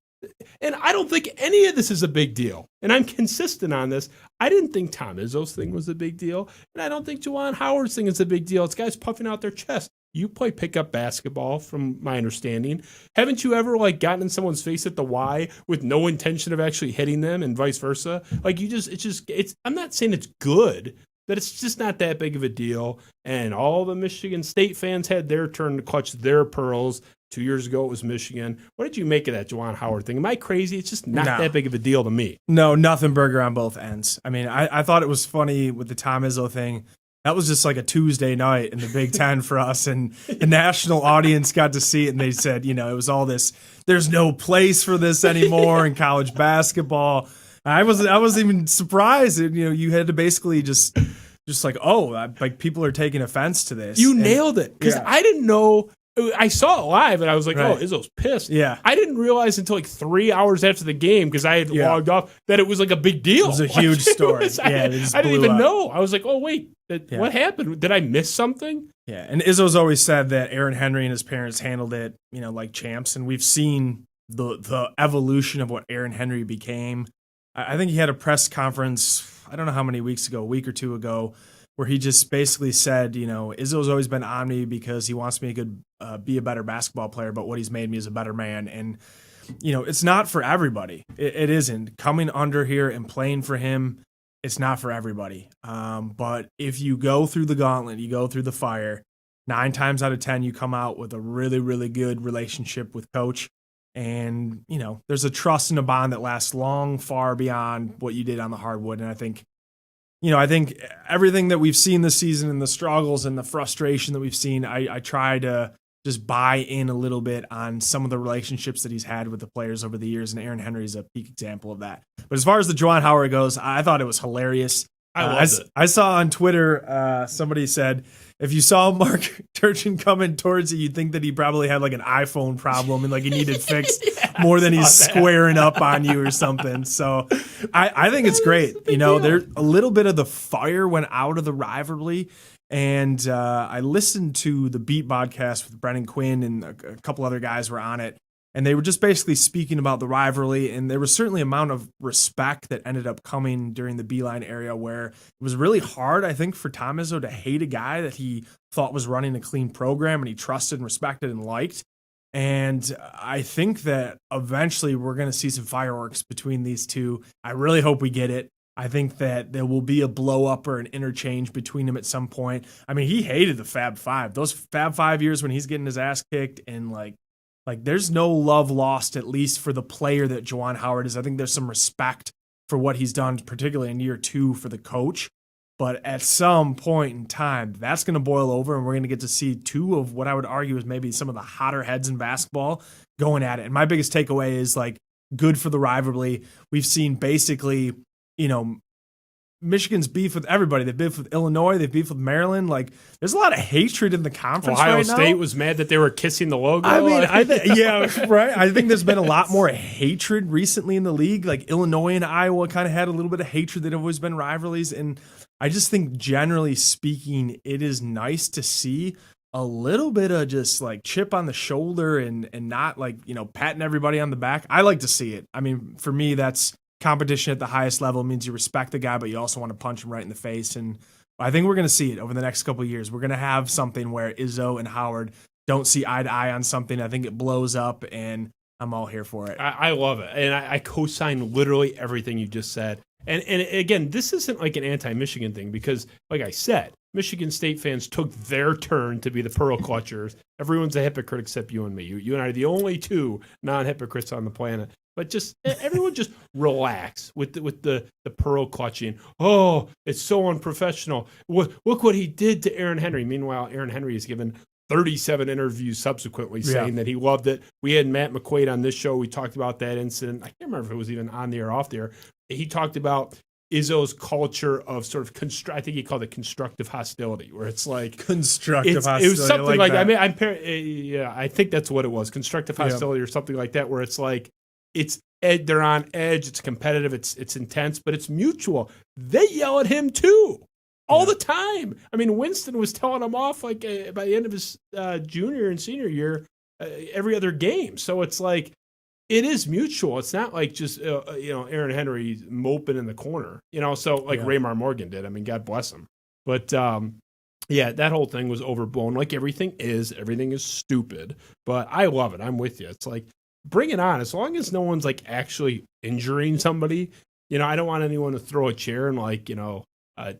And I don't think any of this is a big deal. And I'm consistent on this. I didn't think Tom Izzo's thing was a big deal. And I don't think Juwan Howard's thing is a big deal. It's guys puffing out their chest. You play pickup basketball, from my understanding. Haven't you ever gotten in someone's face at the Y with no intention of actually hitting them, and vice versa? I'm not saying it's good, but it's just not that big of a deal. And all the Michigan State fans had their turn to clutch their pearls. 2 years ago it was Michigan. What did you make of that Juwan Howard thing? Am I crazy? It's just not No. that big of a deal to me. No, nothing burger on both ends. I mean, I thought it was funny with the Tom Izzo thing. That was just like a Tuesday night in the Big Ten for us, and the national audience got to see it, and they said, it was all this, there's no place for this anymore in college basketball. I wasn't even surprised. You had to basically just like, like people are taking offense to this. You nailed it, because Yeah. I didn't know. I saw it live, and I was like, Right. oh, Izzo's pissed. Yeah. I didn't realize until like 3 hours after the game, because I had logged off, that it was like a big deal. It was a huge story. I they just didn't blew even up. know. I was like, oh, wait, what happened? Did I miss something? Yeah, and Izzo's always said that Aaron Henry and his parents handled it, like champs, and we've seen the evolution of what Aaron Henry became. I think he had a press conference, I don't know how many weeks ago, a week or two ago, where he just basically said, Izzo's always been on me because he wants me to be a better basketball player, but what he's made me is a better man. And, it's not for everybody. It isn't. Coming under here and playing for him, it's not for everybody. But if you go through the gauntlet, you go through the fire, 9 times out of 10, you come out with a really, really good relationship with coach. And, there's a trust and a bond that lasts long, far beyond what you did on the hardwood. And I think everything that we've seen this season and the struggles and the frustration that we've seen, I try to just buy in a little bit on some of the relationships that he's had with the players over the years. And Aaron Henry is a peak example of that. But as far as the Juwan Howard goes, I thought it was hilarious. I loved it. I saw on Twitter, somebody said, if you saw Mark Turchin coming towards you, you'd think that he probably had like an iPhone problem and like he needed fixed more than he's squaring up on you or something. So I think it's great. There a little bit of the fire went out of the rivalry. And I listened to the Beat podcast with Brennan Quinn and a couple other guys were on it. And they were just basically speaking about the rivalry. And there was certainly an amount of respect that ended up coming during the Beeline area where it was really hard, I think, for Tom Izzo to hate a guy that he thought was running a clean program and he trusted and respected and liked. And I think that eventually we're going to see some fireworks between these two. I really hope we get it. I think that there will be a blow up or an interchange between them at some point. I mean, he hated the Fab Five. Those Fab 5 years when he's getting his ass kicked and like there's no love lost, at least for the player that Juwan Howard is. I think there's some respect for what he's done, particularly in year 2 for the coach. But at some point in time, that's going to boil over, and we're going to get to see 2 of what I would argue is maybe some of the hotter heads in basketball going at it. And my biggest takeaway is like good for the rivalry. We've seen basically, Michigan's beef with everybody. They've beef with Illinois. They've beef with Maryland. Like, there's a lot of hatred in the conference Ohio right now. State was mad that they were kissing the logo. I mean, right. I think there's been a lot more hatred recently in the league. Like Illinois and Iowa kind of had a little bit of hatred that have always been rivalries. And I just think generally speaking, it is nice to see a little bit of just like chip on the shoulder and not like, patting everybody on the back. I like to see it. I mean, for me, that's competition at the highest level. It means you respect the guy, but you also want to punch him right in the face. And I think we're going to see it over the next couple of years. We're going to have something where Izzo and Howard don't see eye to eye on something. I think it blows up, and I'm all here for it. I love it. And I co-sign literally everything you just said. And again, this isn't like an anti-Michigan thing because, like I said, Michigan State fans took their turn to be the pearl clutchers. Everyone's a hypocrite except you and me. You and I are the only 2 non-hypocrites on the planet. But just everyone just relax with the pearl clutching. Oh, it's so unprofessional. Look what he did to Aaron Henry. Meanwhile, Aaron Henry has given 37 interviews subsequently saying that he loved it. We had Matt McQuaid on this show. We talked about that incident. I can't remember if it was even on the air or off the air. He talked about Izzo's culture of sort of I think he called it constructive hostility, where it's like constructive hostility. It was something like that. I mean, I think that's what it was, constructive hostility or something like that, where it's like they're on edge, it's competitive, it's intense, but it's mutual. They yell at him too all the time. I mean, Winston was telling him off like by the end of his junior and senior year every other game. So it's like it is mutual. It's not like just Aaron Henry moping in the corner, so like Raymar Morgan did. I mean, God bless him. But that whole thing was overblown. Like everything is stupid. But I love it. I'm with you. It's like bring it on. As long as no one's like actually injuring somebody, I don't want anyone to throw a chair and like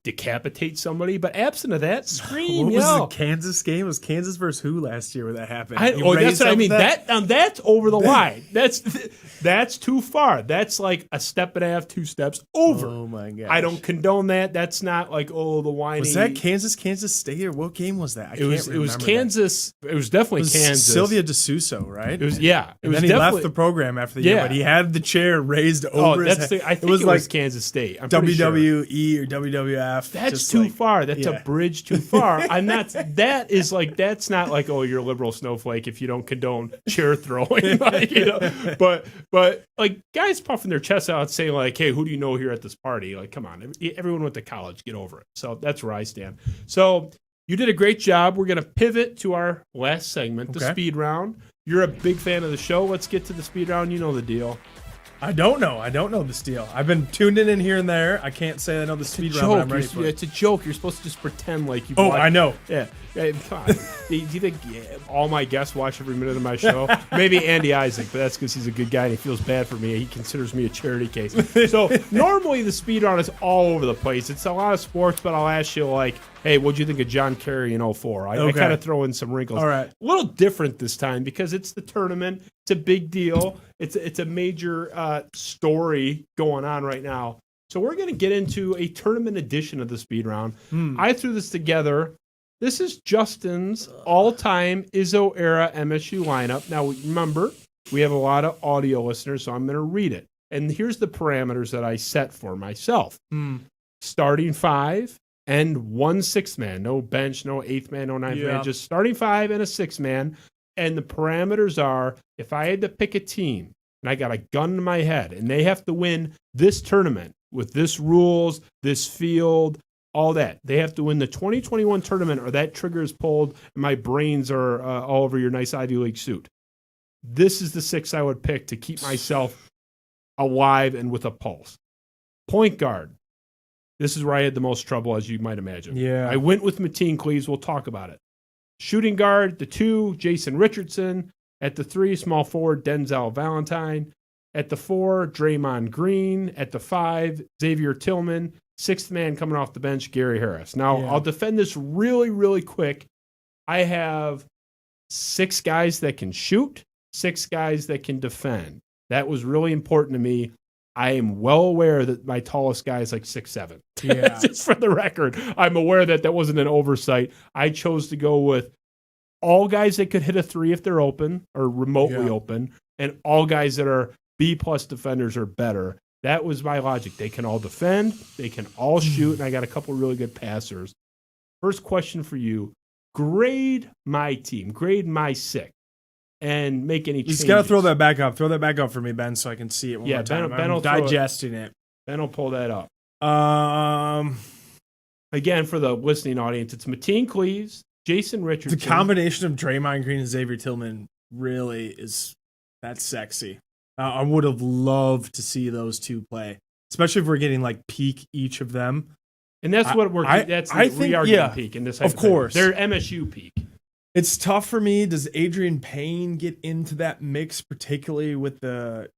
decapitate somebody. But absent of that, scream, What was yell. the Kansas game? It was Kansas versus who last year where that happened? That's what I mean. That's over the line. That's too far. That's like a step and a half, 2 steps over. Oh my gosh. I don't condone that. That's not like the whiny. Was that Kansas State, or what game was that? It was Kansas. It was definitely Kansas. Sylvia DeSuso, right? It was It and was then he definitely left the program after the year, but he had the chair raised over his head. I think it was Kansas State. I'm pretty sure. WWE or WWF. That's too far. That's a bridge too far. I'm not. That's not like, oh, you're a liberal snowflake if you don't condone chair throwing. But like guys puffing their chests out saying like, hey, who do you know here at this party? Like, come on, everyone went to college. Get over it. So that's where I stand. So you did a great job. We're gonna pivot to our last segment, the speed round. You're a big fan of the show. Let's get to the speed round. You know the deal. I don't know this deal. I've been tuned in here and there. I can't say I know the speed round, but I'm ready for it. It's a joke. You're supposed to just pretend like you. I know. Yeah. Come on. Do you think all my guests watch every minute of my show? Maybe Andy Isaac, but that's because he's a good guy and he feels bad for me. He considers me a charity case. So normally the speed round is all over the place. It's a lot of sports, but I'll ask you like, hey, what'd you think of John Kerry in 04? I kind of throw in some wrinkles. All right. A little different this time because it's the tournament. It's a big deal. It's a major story going on right now. So we're going to get into a tournament edition of the speed round. I threw this together. This is Justin's all-time Izzo Era MSU lineup. Now, remember, we have a lot of audio listeners, so I'm going to read it. And here's the parameters that I set for myself. Starting 5 and 1 6th man. No bench, no 8th man, no 9th man. Just starting 5 and a 6th man. And the parameters are, if I had to pick a team, and I got a gun to my head, and they have to win this tournament with this rules, this field, all that. They have to win the 2021 tournament or that trigger is pulled and my brains are all over your nice Ivy League suit. This is the 6 I would pick to keep myself alive and with a pulse. Point guard. This is where I had the most trouble, as you might imagine. Yeah. I went with Mateen Cleaves. We'll talk about it. Shooting guard, the 2, Jason Richardson. At the 3, small forward, Denzel Valentine. At the 4, Draymond Green. At the 5, Xavier Tillman. 6th man coming off the bench, Gary Harris. Now, I'll defend this really, really quick. I have 6 guys that can shoot, 6 guys that can defend. That was really important to me. I am well aware that my tallest guy is like 6'7". Yeah. Just for the record, I'm aware that wasn't an oversight. I chose to go with all guys that could hit a 3 if they're open or remotely open, and all guys that are B-plus defenders or better. That was my logic. They can all defend, they can all shoot, and I got a couple really good passers. First question for you. Grade my team. Grade my 6. And make any changes. You just got to throw that back up. Throw that back up for me, Ben, so I can see it one more time. Ben I'm digesting it. Ben will pull that up. Um, Again, for the listening audience, it's Mateen Cleaves, Jason Richardson. The combination of Draymond Green and Xavier Tillman really is that's sexy. I would have loved to see those two play, especially if we're getting like peak each of them. And that's what we're. We are getting peak in this. Of course, they're MSU peak. It's tough for me. Does Adrian Payne get into that mix, particularly with the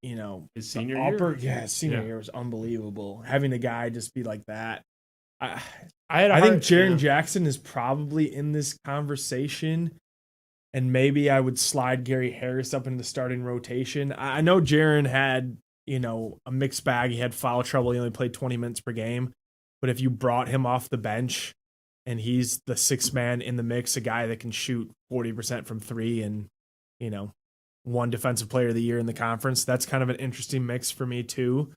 his senior year? Yeah, his senior year was unbelievable. Having a guy just be like that. I think Jaren Jackson is probably in this conversation, and maybe I would slide Gary Harris up into the starting rotation. I know Jaren had a mixed bag. He had foul trouble. He only played 20 minutes per game, but if you brought him off the bench, and he's the 6th man in the mix, a guy that can shoot 40% from 3 and, one defensive player of the year in the conference. That's kind of an interesting mix for me too.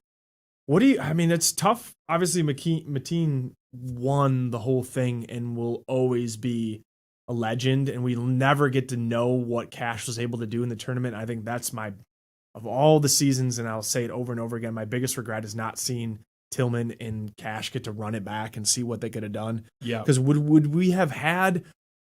It's tough. Obviously Mateen won the whole thing and will always be a legend, and we'll never get to know what Cash was able to do in the tournament. I think that's of all the seasons, and I'll say it over and over again, my biggest regret is not seeing Tillman and Cash get to run it back and see what they could have done. Yeah. Because would we have had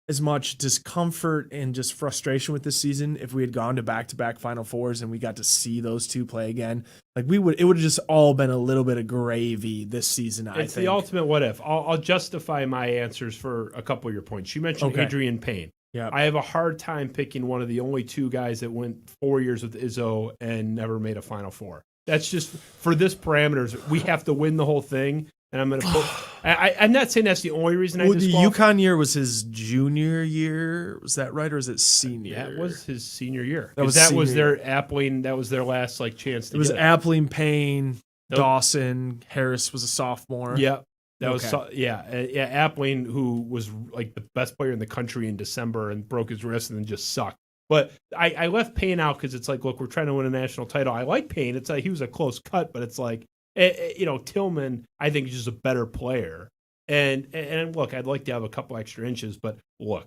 as much discomfort and just frustration with this season if we had gone to back-to-back Final Fours and we got to see those two play again? Like it would have just all been a little bit of gravy this season, I think. It's the ultimate what if. I'll justify my answers for a couple of your points. You mentioned Adrian Payne. Yeah. I have a hard time picking one of the only 2 guys that went 4 years with Izzo and never made a Final Four. That's just, for this parameters, we have to win the whole thing. And I'm going to put. I'm not saying that's the only reason Well, I the disqualify. UConn year was his junior year. Was that right, or is it senior? That was his senior year. That was their senior Appling. That was their last chance to. It was get Appling, Payne, Nope. Dawson, Harris was a sophomore. Yep. That Okay. was Appling, who was like the best player in the country in December and broke his wrist and then just sucked. But I left Payne out because it's like, look, we're trying to win a national title. I like Payne. It's like he was a close cut, but it's like, Tillman, I think, is just a better player. And look, I'd like to have a couple extra inches, but look,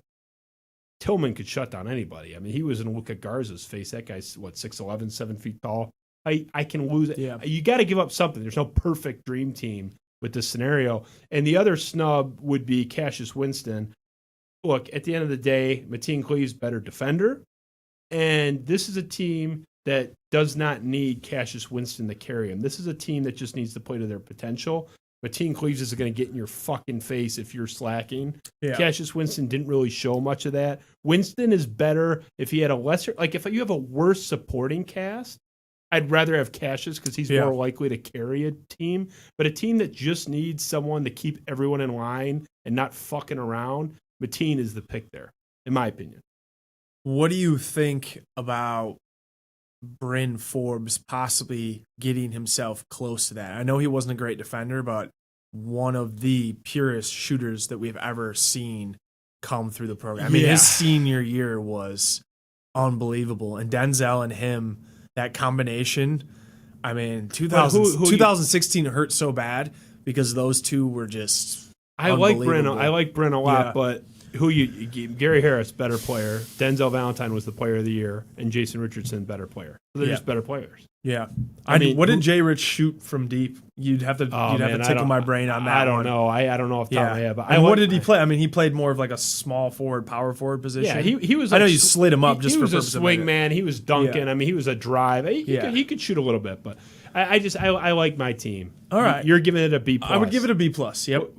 Tillman could shut down anybody. I mean, he was in Luka Garza's face. That guy's, 6'11", 7 feet tall. I can lose it. Yeah. You got to give up something. There's no perfect dream team with this scenario. And the other snub would be Cassius Winston. Look, at the end of the day, Mateen Cleave's better defender. And this is a team that does not need Cassius Winston to carry him. This is a team that just needs to play to their potential. Mateen Cleaves is going to get in your fucking face if you're slacking. Yeah. Cassius Winston didn't really show much of that. Winston is better if he had a lesser, if you have a worse supporting cast, I'd rather have Cassius because he's more likely to carry a team. But a team that just needs someone to keep everyone in line and not fucking around, Mateen is the pick there, in my opinion. What do you think about Bryn Forbes possibly getting himself close to that? I know he wasn't a great defender, but one of the purest shooters that we've ever seen come through the program. I mean, his senior year was unbelievable. And Denzel and him, that combination, I mean, 2016 hurt so bad because those two were just I like Bryn a lot, Yeah. but Gary Harris, better player. Denzel Valentine was the player of the year, and Jason Richardson, better player. So they're just better players. Yeah. I mean, what did Jay Rich shoot from deep? You'd have to tickle my brain on that. I don't know. I don't know off the top of my head. But what did he play? I mean, he played more of like a small forward, power forward position. Yeah, he was. I know you slid him up just for purpose. He was a swing of man. He was dunking. Yeah. I mean, he was a drive. He could shoot a little bit, but I like my team. All right, you're giving it a B+. I would give it a B+. Yep.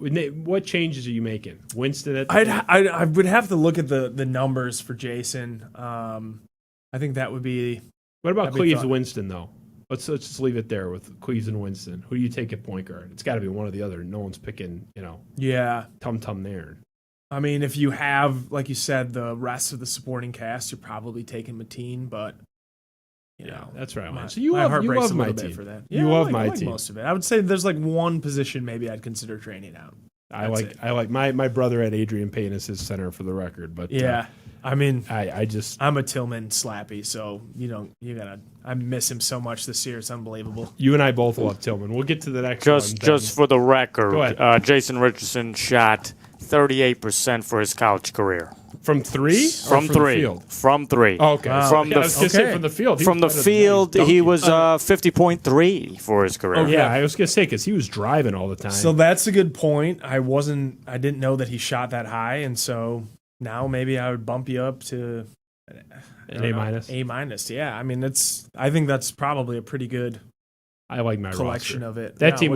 What changes are you making, Winston? I would have to look at the numbers for Jason. I think that would be. What about Cleves and Winston though? Let's just leave it there with Cleves and Winston. Who do you take at point guard? It's got to be one or the other. No one's picking, Tum there. I mean, if you have, like you said, the rest of the supporting cast, you're probably taking Mateen, but that's right. So you love my team team. for that. You love my team. Most of it. I would say there's like one position maybe I'd consider training out. I like my brother had Adrian Payne as his center for the record, but I mean, I'm a Tillman slappy, so I miss him so much this year. It's unbelievable. You and I both love Tillman. We'll get to the next one. Just for the record, Go ahead. Jason Richardson shot 38% for his college career. From three? From three. Field. From three. Oh, okay. Wow. From from the field. From the field, he was 50.3 for his career. Yeah, I was gonna say because he was driving all the time. So that's a good point. I didn't know that he shot that high, and so now maybe I would bump you up to an A-. Yeah, I mean I think that's probably a pretty good. I like my collection roster. of it. That team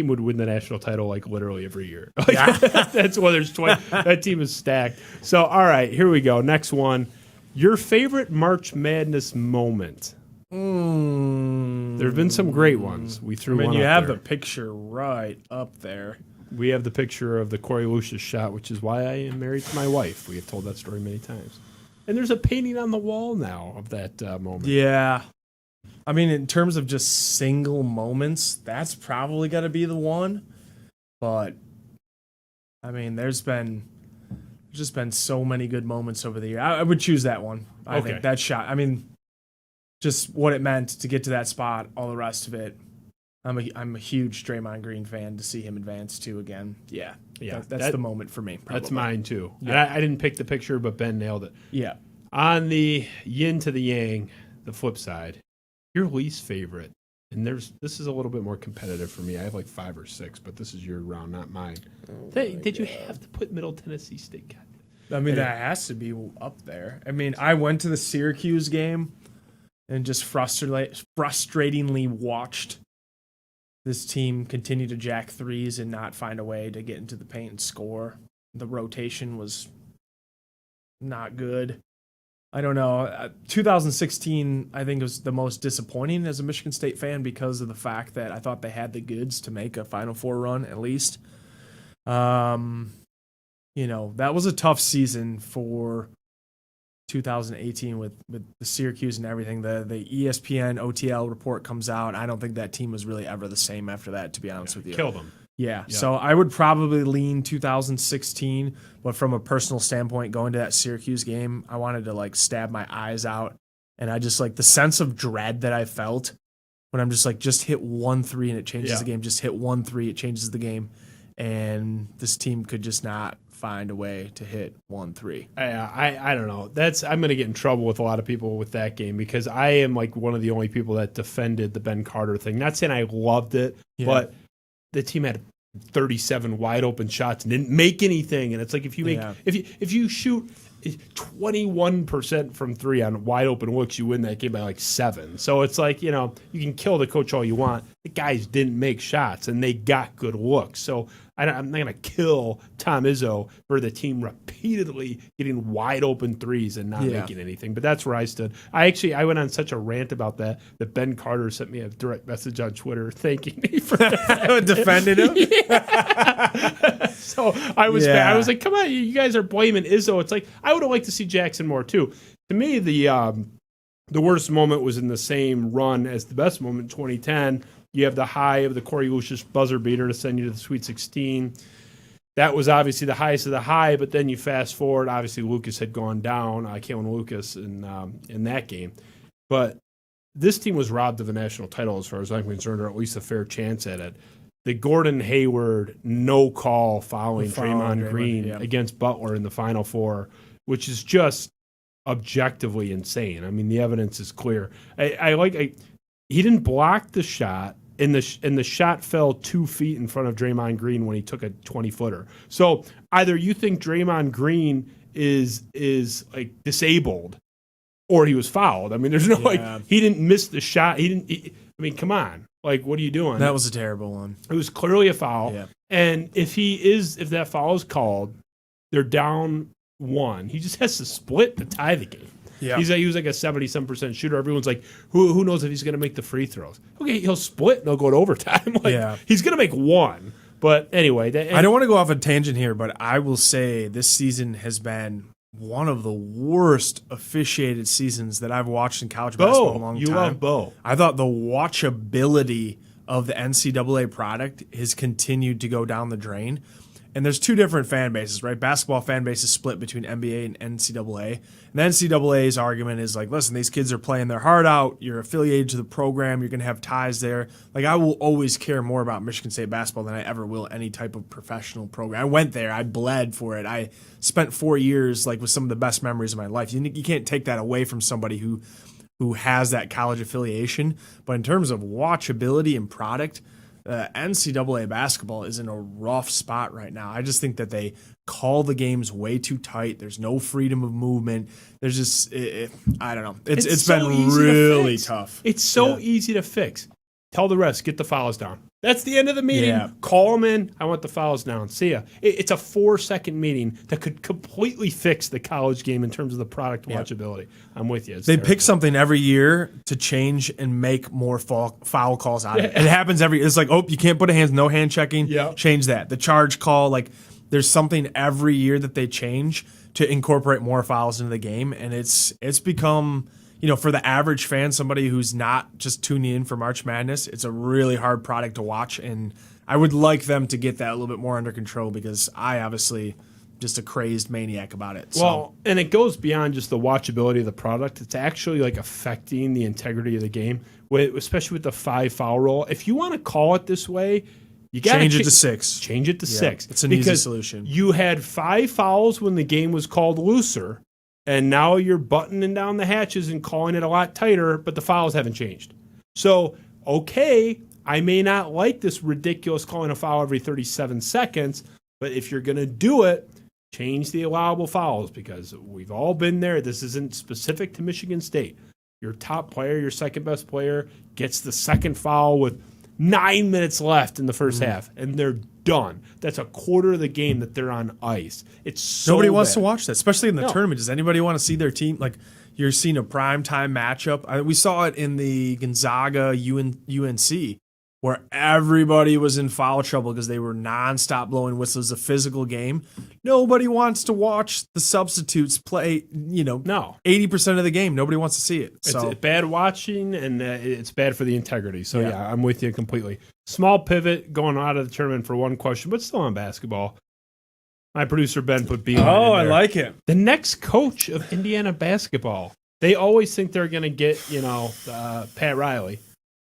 would win the national title like literally every year. That's why there's 20. That team is stacked. So all right, here we go. Next one. Your favorite March Madness moment. There have been some great ones. We threw one. You up have there. the picture right up there. We have the picture of the Corey Lucius shot, which is why I am married to my wife. We have told that story many times. And there's a painting on the wall now of that moment. Yeah. I mean, in terms of just single moments, that's probably got to be the one. But, I mean, there's just been so many good moments over the year. I would choose that one. I think that shot. I mean, just what it meant to get to that spot, all the rest of it. I'm a huge Draymond Green fan. To see him advance too again. Yeah. That's the moment for me. Probably. That's mine too. Yeah. I didn't pick the picture, but Ben nailed it. Yeah. On the yin to the yang, the flip side, your least favorite, and this is a little bit more competitive for me. I have like 5 or 6, but this is your round, not mine. Did you have to put Middle Tennessee State? I mean, that has to be up there. I mean, I went to the Syracuse game and just frustratingly watched this team continue to jack threes and not find a way to get into the paint and score. The rotation was not good. I don't know. 2016, I think, was the most disappointing as a Michigan State fan because of the fact that I thought they had the goods to make a Final Four run at least. That was a tough season for 2018 with the Syracuse and everything. The ESPN OTL report comes out. I don't think that team was really ever the same after that, to be honest with you. Killed them. Yeah, so I would probably lean 2016, but from a personal standpoint, going to that Syracuse game, I wanted to stab my eyes out, and I just the sense of dread that I felt when I'm just hit 1-3 and it changes the game, just hit 1-3, it changes the game, and this team could just not find a way to hit 1-3. I don't know. I'm going to get in trouble with a lot of people with that game because I am one of the only people that defended the Ben Carter thing. Not saying I loved it, but the team had 37 wide open shots and didn't make anything. And it's if you make if you shoot 21% from three on wide open looks, you win that game by 7. So it's you can kill the coach all you want. The guys didn't make shots and they got good looks. So I'm not going to kill Tom Izzo for the team repeatedly getting wide open threes and not making anything. But that's where I stood. I went on such a rant about that Ben Carter sent me a direct message on Twitter thanking me for defending him. So I was mad. I was like, come on, you guys are blaming Izzo. It's I would have liked to see Jackson more too. To me, the worst moment was in the same run as the best moment in 2010. You have the high of the Corey Lucius buzzer beater to send you to the Sweet 16. That was obviously the highest of the high, but then you fast forward. Obviously, Lucas had gone down, Kalen Lucas, in that game. But this team was robbed of a national title as far as I'm concerned, or at least a fair chance at it. The Gordon Hayward no call fouling Draymond Green against Butler in the Final Four, which is just objectively insane. I mean, the evidence is clear. He didn't block the shot. And the shot fell 2 feet in front of Draymond Green when he took a 20-footer. So either you think Draymond Green is disabled, or he was fouled. I mean, there's no he didn't miss the shot. Come on, what are you doing? That was a terrible one. It was clearly a foul. Yeah. And if that foul is called, they're down 1. He just has to split to tie the game. Yeah. He was a 77% shooter. Everyone's who knows if he's going to make the free throws? Okay, he'll split and they'll go to overtime. He's going to make 1. But anyway. I don't want to go off a tangent here, but I will say this season has been one of the worst officiated seasons that I've watched in college basketball in a long time. You love Bo. I thought the watchability of the NCAA product has continued to go down the drain. And there's 2 different fan bases, right? Basketball fan base is split between NBA and NCAA. And the NCAA's argument is listen, these kids are playing their heart out. You're affiliated to the program. You're going to have ties there. I will always care more about Michigan State basketball than I ever will any type of professional program. I went there. I bled for it. I spent 4 years with some of the best memories of my life. You can't take that away from somebody who has that college affiliation. But in terms of watchability and product, NCAA basketball is in a rough spot right now. I just think that they call the games way too tight. There's no freedom of movement. There's just, I don't know. It's been really tough. It's so easy to fix. Tell the refs, get the fouls down. That's the end of the meeting. Yeah. Call them in. I want the fouls down. See ya. It's a 4-second meeting that could completely fix the college game in terms of the product watchability. I'm with you. They pick something every year to change and make more foul calls out of it. It happens it's you can't put no hand checking. Yeah. Change that. The charge call, there's something every year that they change to incorporate more fouls into the game, and it's become, for the average fan, somebody who's not just tuning in for March Madness, it's a really hard product to watch, and I would like them to get that a little bit more under control because I obviously just a crazed maniac about it. Well, and it goes beyond just the watchability of the product. It's actually affecting the integrity of the game, especially with the 5 foul rule. If you want to call it this way, you got to change it to 6. Change it to 6. It's an easy solution. You had 5 fouls when the game was called looser. And now you're buttoning down the hatches and calling it a lot tighter, but the fouls haven't changed. So, okay, I may not like this ridiculous calling a foul every 37 seconds, but if you're going to do it, change the allowable fouls because we've all been there. This isn't specific to Michigan State. Your top player, your second best player, gets the second foul with 9 minutes left in the first half, and they're done. That's a quarter of the game that they're on ice. It's so nobody wants bad. to watch that, especially in the tournament. Does anybody want to see their team you're seeing a primetime matchup. We saw it in the Gonzaga UNC, where everybody was in foul trouble because they were nonstop blowing whistles. A physical game. Nobody wants to watch the substitutes play, No. 80% of the game. Nobody wants to see it. So It's bad watching, and it's bad for the integrity. So, yeah, I'm with you completely. Small pivot going out of the tournament for one question, but still on basketball. My producer, Ben, put Beeline in there. I like it. The next coach of Indiana basketball. They always think they're going to get, Pat Riley.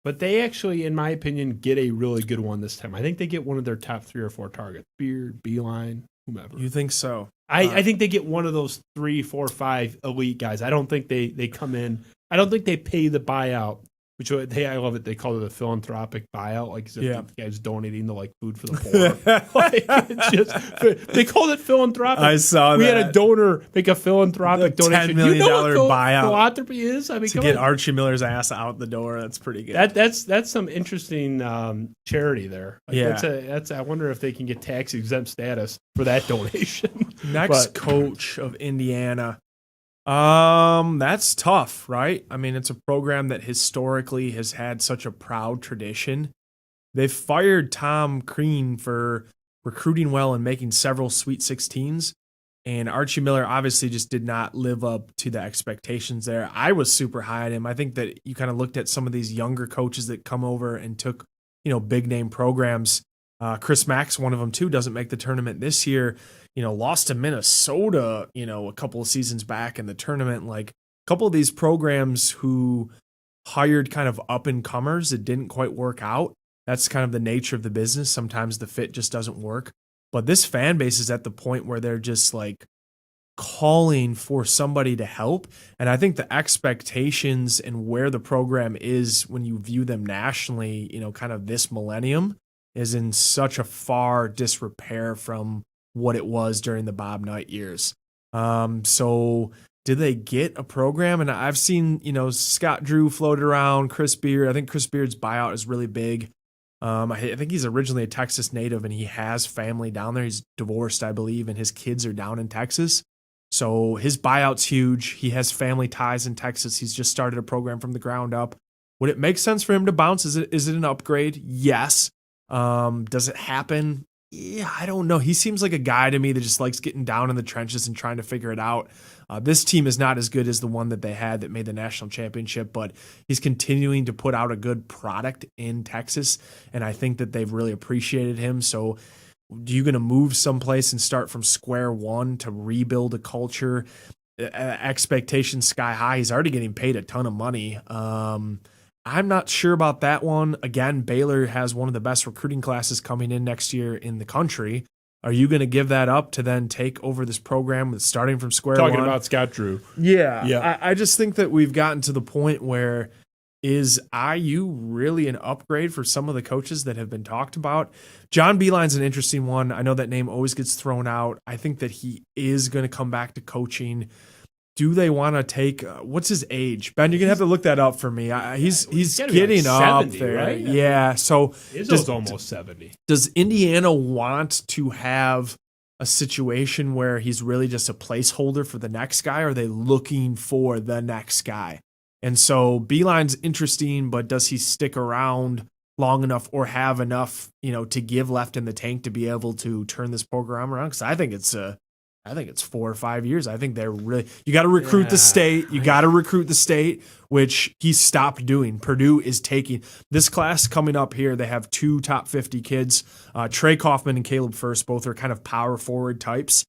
But they actually, in my opinion, get a really good one this time. I think they get one of their top 3 or 4 targets. Beard, Beeline, whomever. You think so? I think they get one of those 3, 4, 5 elite guys. I don't think they come in. I don't think they pay the buyout, which I love it. They call it a philanthropic buyout, like as if the guy's donating to like food for the poor. They called it philanthropic. I saw we that. had a donor make a philanthropic donation. $10 million buyout philanthropy is. I mean, to get Archie Miller's ass out the door. That's pretty good. That's some interesting charity there. Like, yeah, that's. I wonder if they can get tax exempt status for that donation. Next coach of Indiana. That's tough, right? I mean, it's a program that historically has had such a proud tradition. They've fired Tom Crean for recruiting well and making several Sweet 16s. And Archie Miller obviously just did not live up to the expectations there. I was super high on him. I think that you kind of looked at some of these younger coaches that come over and took, big name programs. Chris Mack's one of them too, doesn't make the tournament this year. Lost to Minnesota, a couple of seasons back in the tournament. Like a couple of these programs who hired kind of up and comers, it didn't quite work out. That's kind of the nature of the business. Sometimes the fit just doesn't work. But this fan base is at the point where they're just like calling for somebody to help. And I think the expectations and where the program is when you view them nationally, kind of this millennium is in such a far disrepair from what it was during the Bob Knight years. So did they get a program? And I've seen, Scott Drew floated around, Chris Beard. I think Chris Beard's buyout is really big. I think he's originally a Texas native and he has family down there. He's divorced, I believe, and his kids are down in Texas. So his buyout's huge. He has family ties in Texas. He's just started a program from the ground up. Would it make sense for him to bounce? Is it an upgrade? Yes. Does it happen? Yeah, I don't know. He seems like a guy to me that just likes getting down in the trenches and trying to figure it out. This team is not as good as the one that they had that made the national championship, but he's continuing to put out a good product in Texas, and I think that they've really appreciated him. So are you going to move someplace and start from square one to rebuild a culture? Expectations sky high. He's already getting paid a ton of money. I'm not sure about that one. Again, Baylor has one of the best recruiting classes coming in next year in the country. Are you going to give that up to then take over this program with starting from square one? Talking about Scott Drew. Yeah. I just think that we've gotten to the point where is IU really an upgrade for some of the coaches that have been talked about? John Beeline's an interesting one. I know that name always gets thrown out. I think that he is going to come back to coaching. Do they want to take what's his age? Ben, you're gonna have to look that up for me. He's getting like 70, up there, right? Yeah. So Izzo's almost 70. Does Indiana want to have a situation where he's really just a placeholder for the next guy? Or are they looking for the next guy? And so Beeline's interesting, but does he stick around long enough or have enough, to give left in the tank to be able to turn this program around? Because I think it's 4 or 5 years. I think they're really, you got to recruit the state. You got to recruit the state, which he stopped doing. Purdue is taking this class coming up here. They have 2 top 50 kids, Trey Kaufman and Caleb First. Both are kind of power forward types.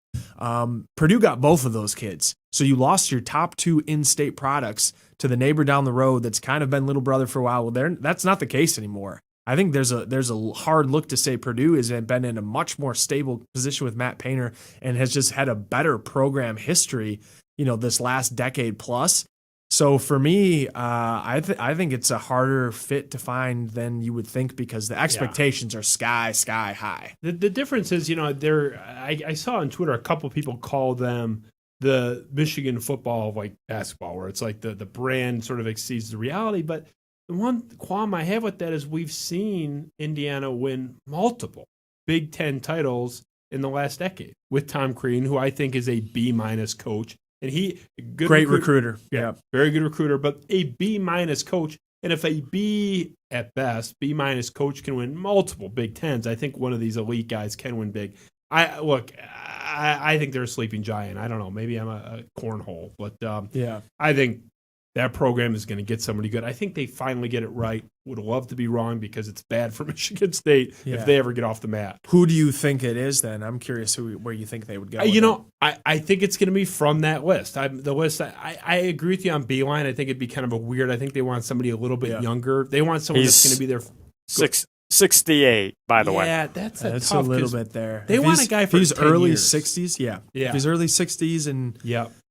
Purdue got both of those kids. So you lost your top 2 in-state products to the neighbor down the road that's kind of been little brother for a while. Well, that's not the case anymore. I think there's a hard look to say Purdue has been in a much more stable position with Matt Painter and has just had a better program history, this last decade plus. So for me, I think it's a harder fit to find than you would think because the expectations are sky high. The difference is, I saw on Twitter a couple people call them the Michigan football of like basketball, where it's like the brand sort of exceeds the reality, but the one qualm I have with that is we've seen Indiana win multiple Big Ten titles in the last decade with Tom Crean, who I think is a B- coach. and he great recruiter. Yeah. Very good recruiter, but a B- coach. And if a B at best, B- coach can win multiple Big Tens, I think one of these elite guys can win big. I think they're a sleeping giant. I don't know. Maybe I'm a cornhole, but I think that program is going to get somebody good. I think they finally get it right. Would love to be wrong because it's bad for Michigan State if they ever get off the mat. Who do you think it is then? I'm curious where you think they would go. I think it's going to be from that list. I agree with you on Beeline. I think it'd be kind of a weird. I think they want somebody a little bit younger. They want someone that's going to be there. 68, by the way. Yeah, that's tough, a little bit there. They want a guy for he's 10 early years. 60s. Yeah. If he's early 60s and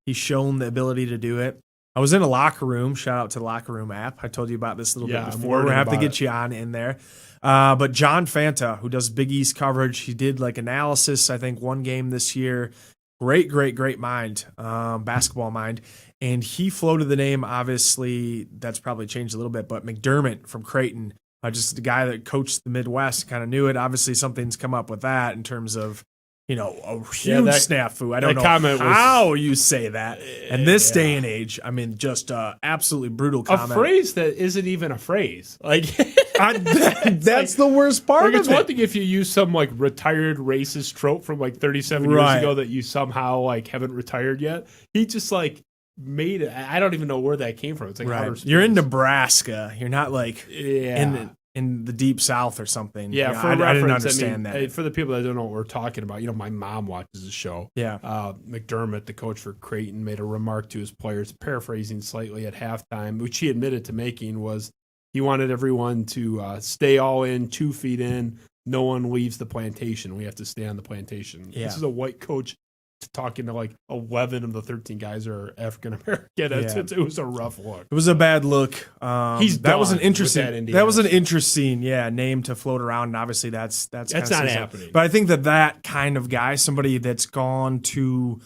he's shown the ability to do it. I was in a locker room. Shout out to the locker room app. I told you about this a little bit before. We're going to have to get you on in there. But John Fanta, who does Big East coverage, he did analysis, I think, one game this year. Great mind, basketball mind. And he floated the name, obviously, that's probably changed a little bit, but McDermott from Creighton, just the guy that coached the Midwest, kind of knew it. Obviously, something's come up with that in terms of, a huge snafu. I don't know how you say that. In this day and age, just absolutely brutal comment. A phrase that isn't even a phrase. That's the worst part of it. It's one thing if you use some retired racist trope from 37 years ago that you somehow haven't retired yet. He just made it. I don't even know where that came from. It's You're in Nebraska. You're not in the deep South or something. Yeah, for I reference, didn't understand that. For the people that don't know what we're talking about, my mom watches the show. Yeah. McDermott, the coach for Creighton, made a remark to his players, paraphrasing slightly at halftime, which he admitted to making, was he wanted everyone to stay all in, 2 feet in. No one leaves the plantation. We have to stay on the plantation. Yeah. This is a white coach talking to 11 of the 13 guys are African American. It was a rough look. It was a bad look. That was an interesting name to float around, and obviously that's not happening. But I think that kind of guy, somebody that's gone to,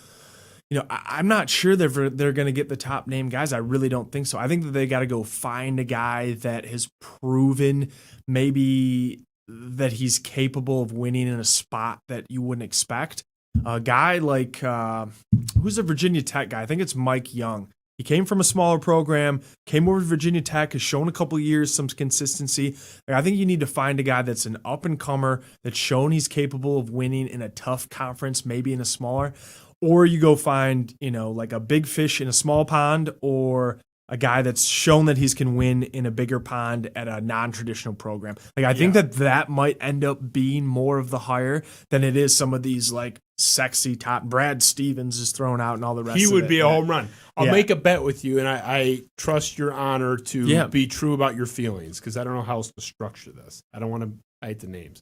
I'm not sure they're going to get the top name guys. I really don't think so. I think that they got to go find a guy that has proven maybe that he's capable of winning in a spot that you wouldn't expect. A guy who's a Virginia Tech guy? I think it's Mike Young. He came from a smaller program, came over to Virginia Tech, has shown a couple years some consistency. I think you need to find a guy that's an up-and-comer, that's shown he's capable of winning in a tough conference, maybe in a smaller. Or you go find, a big fish in a small pond, or a guy that's shown that he can win in a bigger pond at a non-traditional program. I think that might end up being more of the hire than it is some of these sexy top. Brad Stevens is thrown out and all the rest of it. He would be a home run. I'll make a bet with you, and I trust your honor to be true about your feelings, because I don't know how else to structure this. I don't want to hide the names.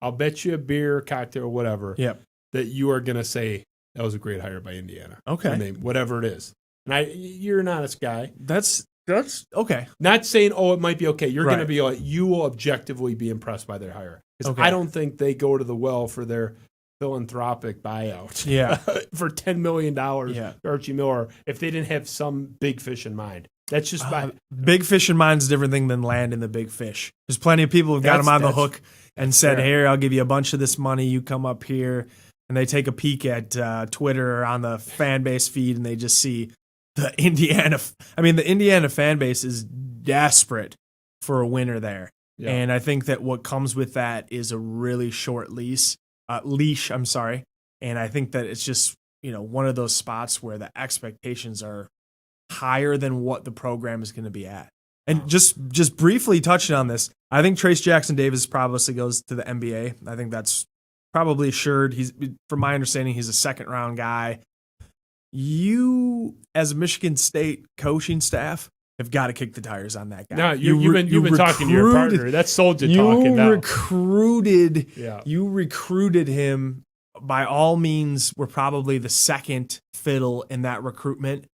I'll bet you a beer, cocktail, whatever, that you are going to say that was a great hire by Indiana. Okay. Whatever it is. And you're an honest guy. That's okay. Not saying, it might be okay. You're going to be you will objectively be impressed by their hire. Because I don't think they go to the well for their philanthropic buyout. Yeah. For $10 million for Archie Miller, if they didn't have some big fish in mind. That's just big fish in mind is a different thing than land in the big fish. There's plenty of people who've got him on the hook and said, "Here, I'll give you a bunch of this money. You come up here." And they take a peek at Twitter or on the fan base feed, and they just see the Indiana fan base is desperate for a winner there. Yeah. And I think that what comes with that is a really short leash. And I think that it's just, one of those spots where the expectations are higher than what the program is going to be at. And just briefly touching on this, I think Trace Jackson Davis probably goes to the NBA. I think that's probably assured. From my understanding, he's a second-round guy. You, as a Michigan State coaching staff, have got to kick the tires on that guy. No, you've been talking to your partner. That's soldier talking now. You recruited him. By all means, we're probably the second fiddle in that recruitment.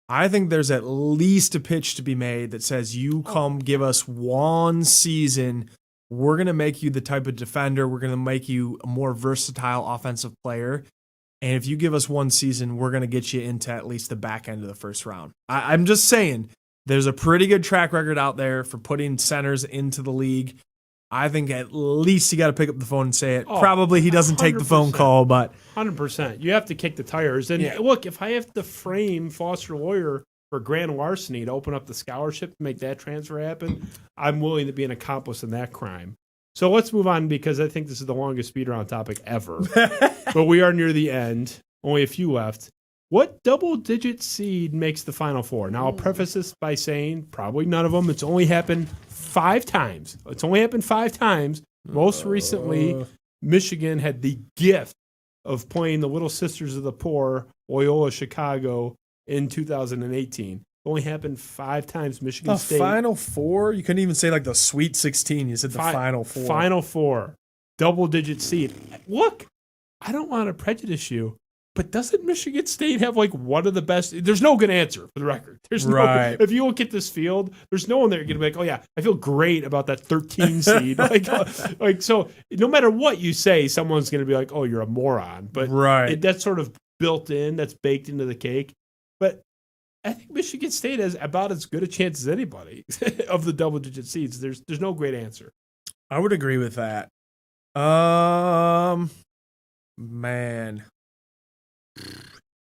I think there's at least a pitch to be made that says, you come give us one season. We're going to make you the type of defender. We're going to make you a more versatile offensive player. And if you give us one season, we're going to get you into at least the back end of the first round. I'm just saying, there's a pretty good track record out there for putting centers into the league. I think at least you got to pick up the phone and say it. Oh, Probably he doesn't take the phone 100%. call, but 100%. You have to kick the tires. And look, if I have to frame Foster Lawyer for grand larceny to open up the scholarship to make that transfer happen, I'm willing to be an accomplice in that crime. So let's move on because I think this is the longest speed round topic ever. But we are near the end. Only a few left. What double-digit seed makes the Final Four? Now, I'll preface this by saying probably none of them. It's only happened 5 times. Most recently, Michigan had the gift of playing the Little Sisters of the Poor, Loyola Chicago, in 2018. Only happened 5 times. Michigan State. The Final Four? You couldn't even say like the Sweet 16. You said the Final Four. Final Four. Double-digit seed. Look, I don't want to prejudice you, but doesn't Michigan State have like one of the best? There's no good answer for the record. There's no. If you look at this field, there's no one there going to be like, oh yeah, I feel great about that 13 seed. like so. No matter what you say, someone's going to be like, oh, you're a moron. But that's sort of built in. That's baked into the cake. But I think Michigan State has about as good a chance as anybody of the double-digit seeds. There's no great answer. I would agree with that. Man.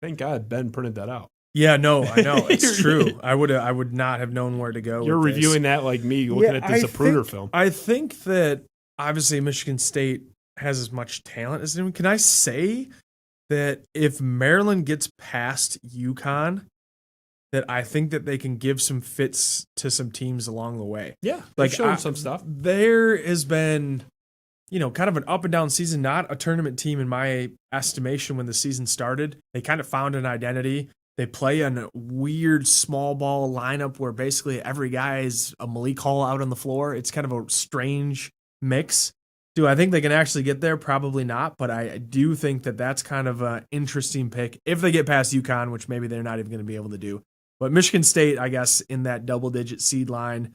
Thank God Ben printed that out. Yeah, no, I know. It's true. I would not have known where to go. You're with reviewing that like me looking at the Zapruder film. I think that obviously Michigan State has as much talent as anyone. Can I say that if Maryland gets past UConn, that I think that they can give some fits to some teams along the way? Yeah, like showing some stuff. There has been, kind of an up and down season, not a tournament team in my estimation when the season started. They kind of found an identity. They play a weird small ball lineup where basically every guy is a Malik Hall out on the floor. It's kind of a strange mix. Do I think they can actually get there? Probably not, but I do think that that's kind of an interesting pick if they get past UConn, which maybe they're not even going to be able to do. But Michigan State, I guess, in that double-digit seed line,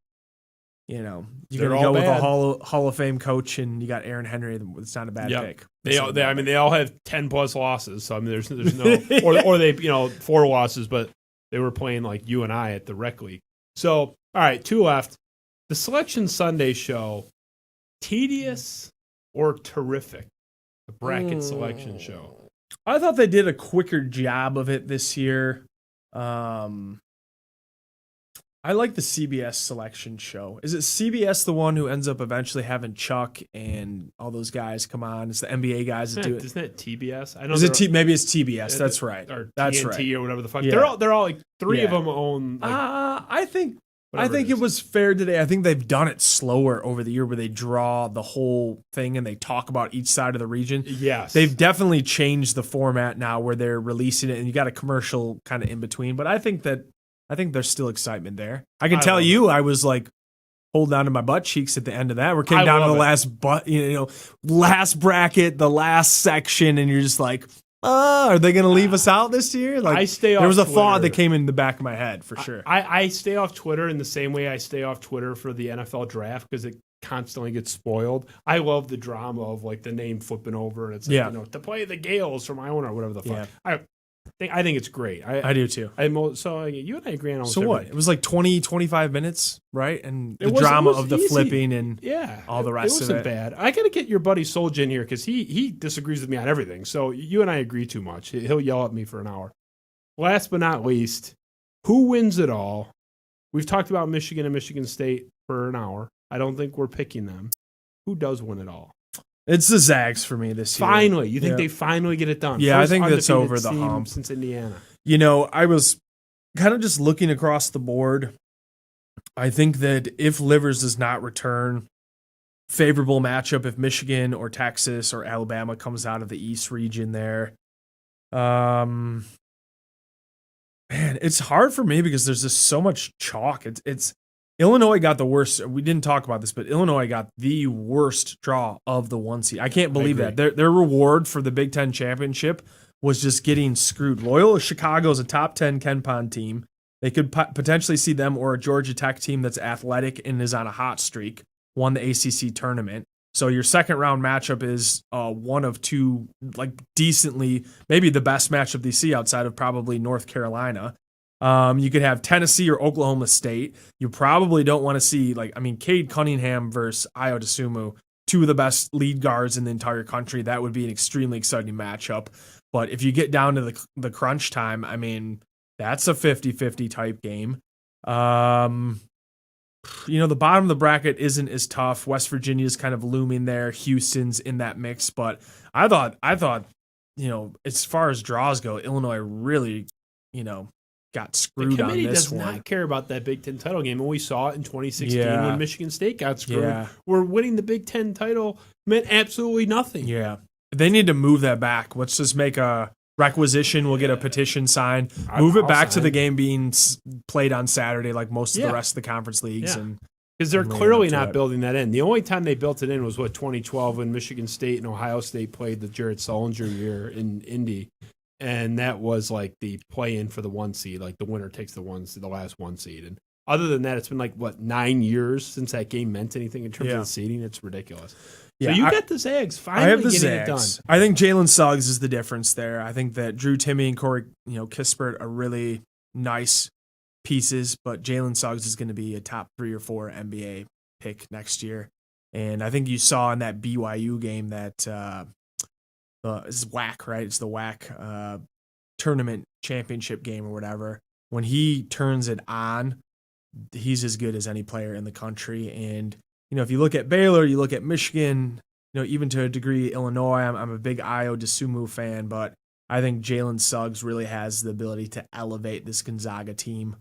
you're going to go with a Hall of Fame coach, and you got Aaron Henry. It's not a bad pick. They all have 10+ losses. So I mean, there's no or they 4 losses, but they were playing like you and I at the rec league. So all right, 2 left. The Selection Sunday show, tedious or terrific? The bracket selection show. I thought they did a quicker job of it this year. I like the CBS selection show. Is it CBS the one who ends up eventually having Chuck and all those guys come on? It's the NBA guys that do it. Isn't it TBS? I know. Is it maybe it's TBS. That's right. Or that's TNT right. Or whatever the fuck. Yeah. They're all like 3 of them own. Like, I think it was fair today. I think they've done it slower over the year where they draw the whole thing and they talk about each side of the region. Yes. They've definitely changed the format now where they're releasing it and you got a commercial kind of in between. But I think there's still excitement there. I can tell you, I was like holding on to my butt cheeks at the end of that. We're getting down to the last bracket, the last section, and you're just like, are they going to leave us out this year? Like, I stay off there was a Twitter. thought that came in the back of my head for sure. I stay off Twitter in the same way I stay off Twitter for the NFL draft because it constantly gets spoiled. I love the drama of like the name flipping over and it's like, to play the Gales from Iona or whatever the fuck. Yeah. I think it's great. I do too. So you and I agree on almost everything. What? It was like 20, 25 minutes, right? And the drama of the flipping and all the rest of it. It wasn't bad. I got to get your buddy Solj in here because he disagrees with me on everything. So you and I agree too much. He'll yell at me for an hour. Last but not least, who wins it all? We've talked about Michigan and Michigan State for an hour. I don't think we're picking them. Who does win it all? It's the Zags for me this year. Finally. You think they finally get it done? Yeah, First I think that's undefeated over the team hump. Since Indiana. I was kind of just looking across the board. I think that if Livers does not return, favorable matchup if Michigan or Texas or Alabama comes out of the East region there. Man, it's hard for me because there's just so much chalk. It's Illinois got the worst. We didn't talk about this, but Illinois got the worst draw of the 1 seed. I can't believe that. Their reward for the Big Ten championship was just getting screwed. Loyola Chicago is a top 10 KenPom team. They could potentially see them or a Georgia Tech team that's athletic and is on a hot streak, won the ACC tournament. So your second round matchup is one of 2, like decently, maybe the best matchup they see outside of probably North Carolina. You could have Tennessee or Oklahoma State. You probably don't want to see, Cade Cunningham versus Ayo Dosunmu, two of the best lead guards in the entire country. That would be an extremely exciting matchup. But if you get down to the crunch time, that's a 50-50 type game. The bottom of the bracket isn't as tough. West Virginia's kind of looming there. Houston's in that mix. But I thought, as far as draws go, Illinois really, got screwed on this one. The committee does not care about that Big Ten title game, and we saw it in 2016 when Michigan State got screwed. Yeah. Where winning the Big Ten title meant absolutely nothing. Yeah. They need to move that back. Let's just make a requisition. We'll get a petition signed. Move it back to the game being played on Saturday like most of the rest of the conference leagues. Yeah. Because they're clearly not building that in. The only time they built it in was 2012 when Michigan State and Ohio State played the Jared Sullinger year in Indy. And that was like the play-in for the 1 seed. Like the winner takes the last 1 seed. And other than that, it's been 9 years since that game meant anything in terms of the seeding. It's ridiculous. Yeah, so you got the Zags finally I have the getting Zags. it done. I think Jalen Suggs is the difference there. I think that Drew Timme and Corey Kispert are really nice pieces, but Jalen Suggs is going to be a top 3 or 4 NBA pick next year. And I think you saw in that BYU game that it's WAC, right? It's the WAC tournament championship game or whatever. When he turns it on, he's as good as any player in the country. And if you look at Baylor, you look at Michigan, even to a degree, Illinois, I'm a big Ayo Dosunmu fan, but I think Jalen Suggs really has the ability to elevate this Gonzaga team.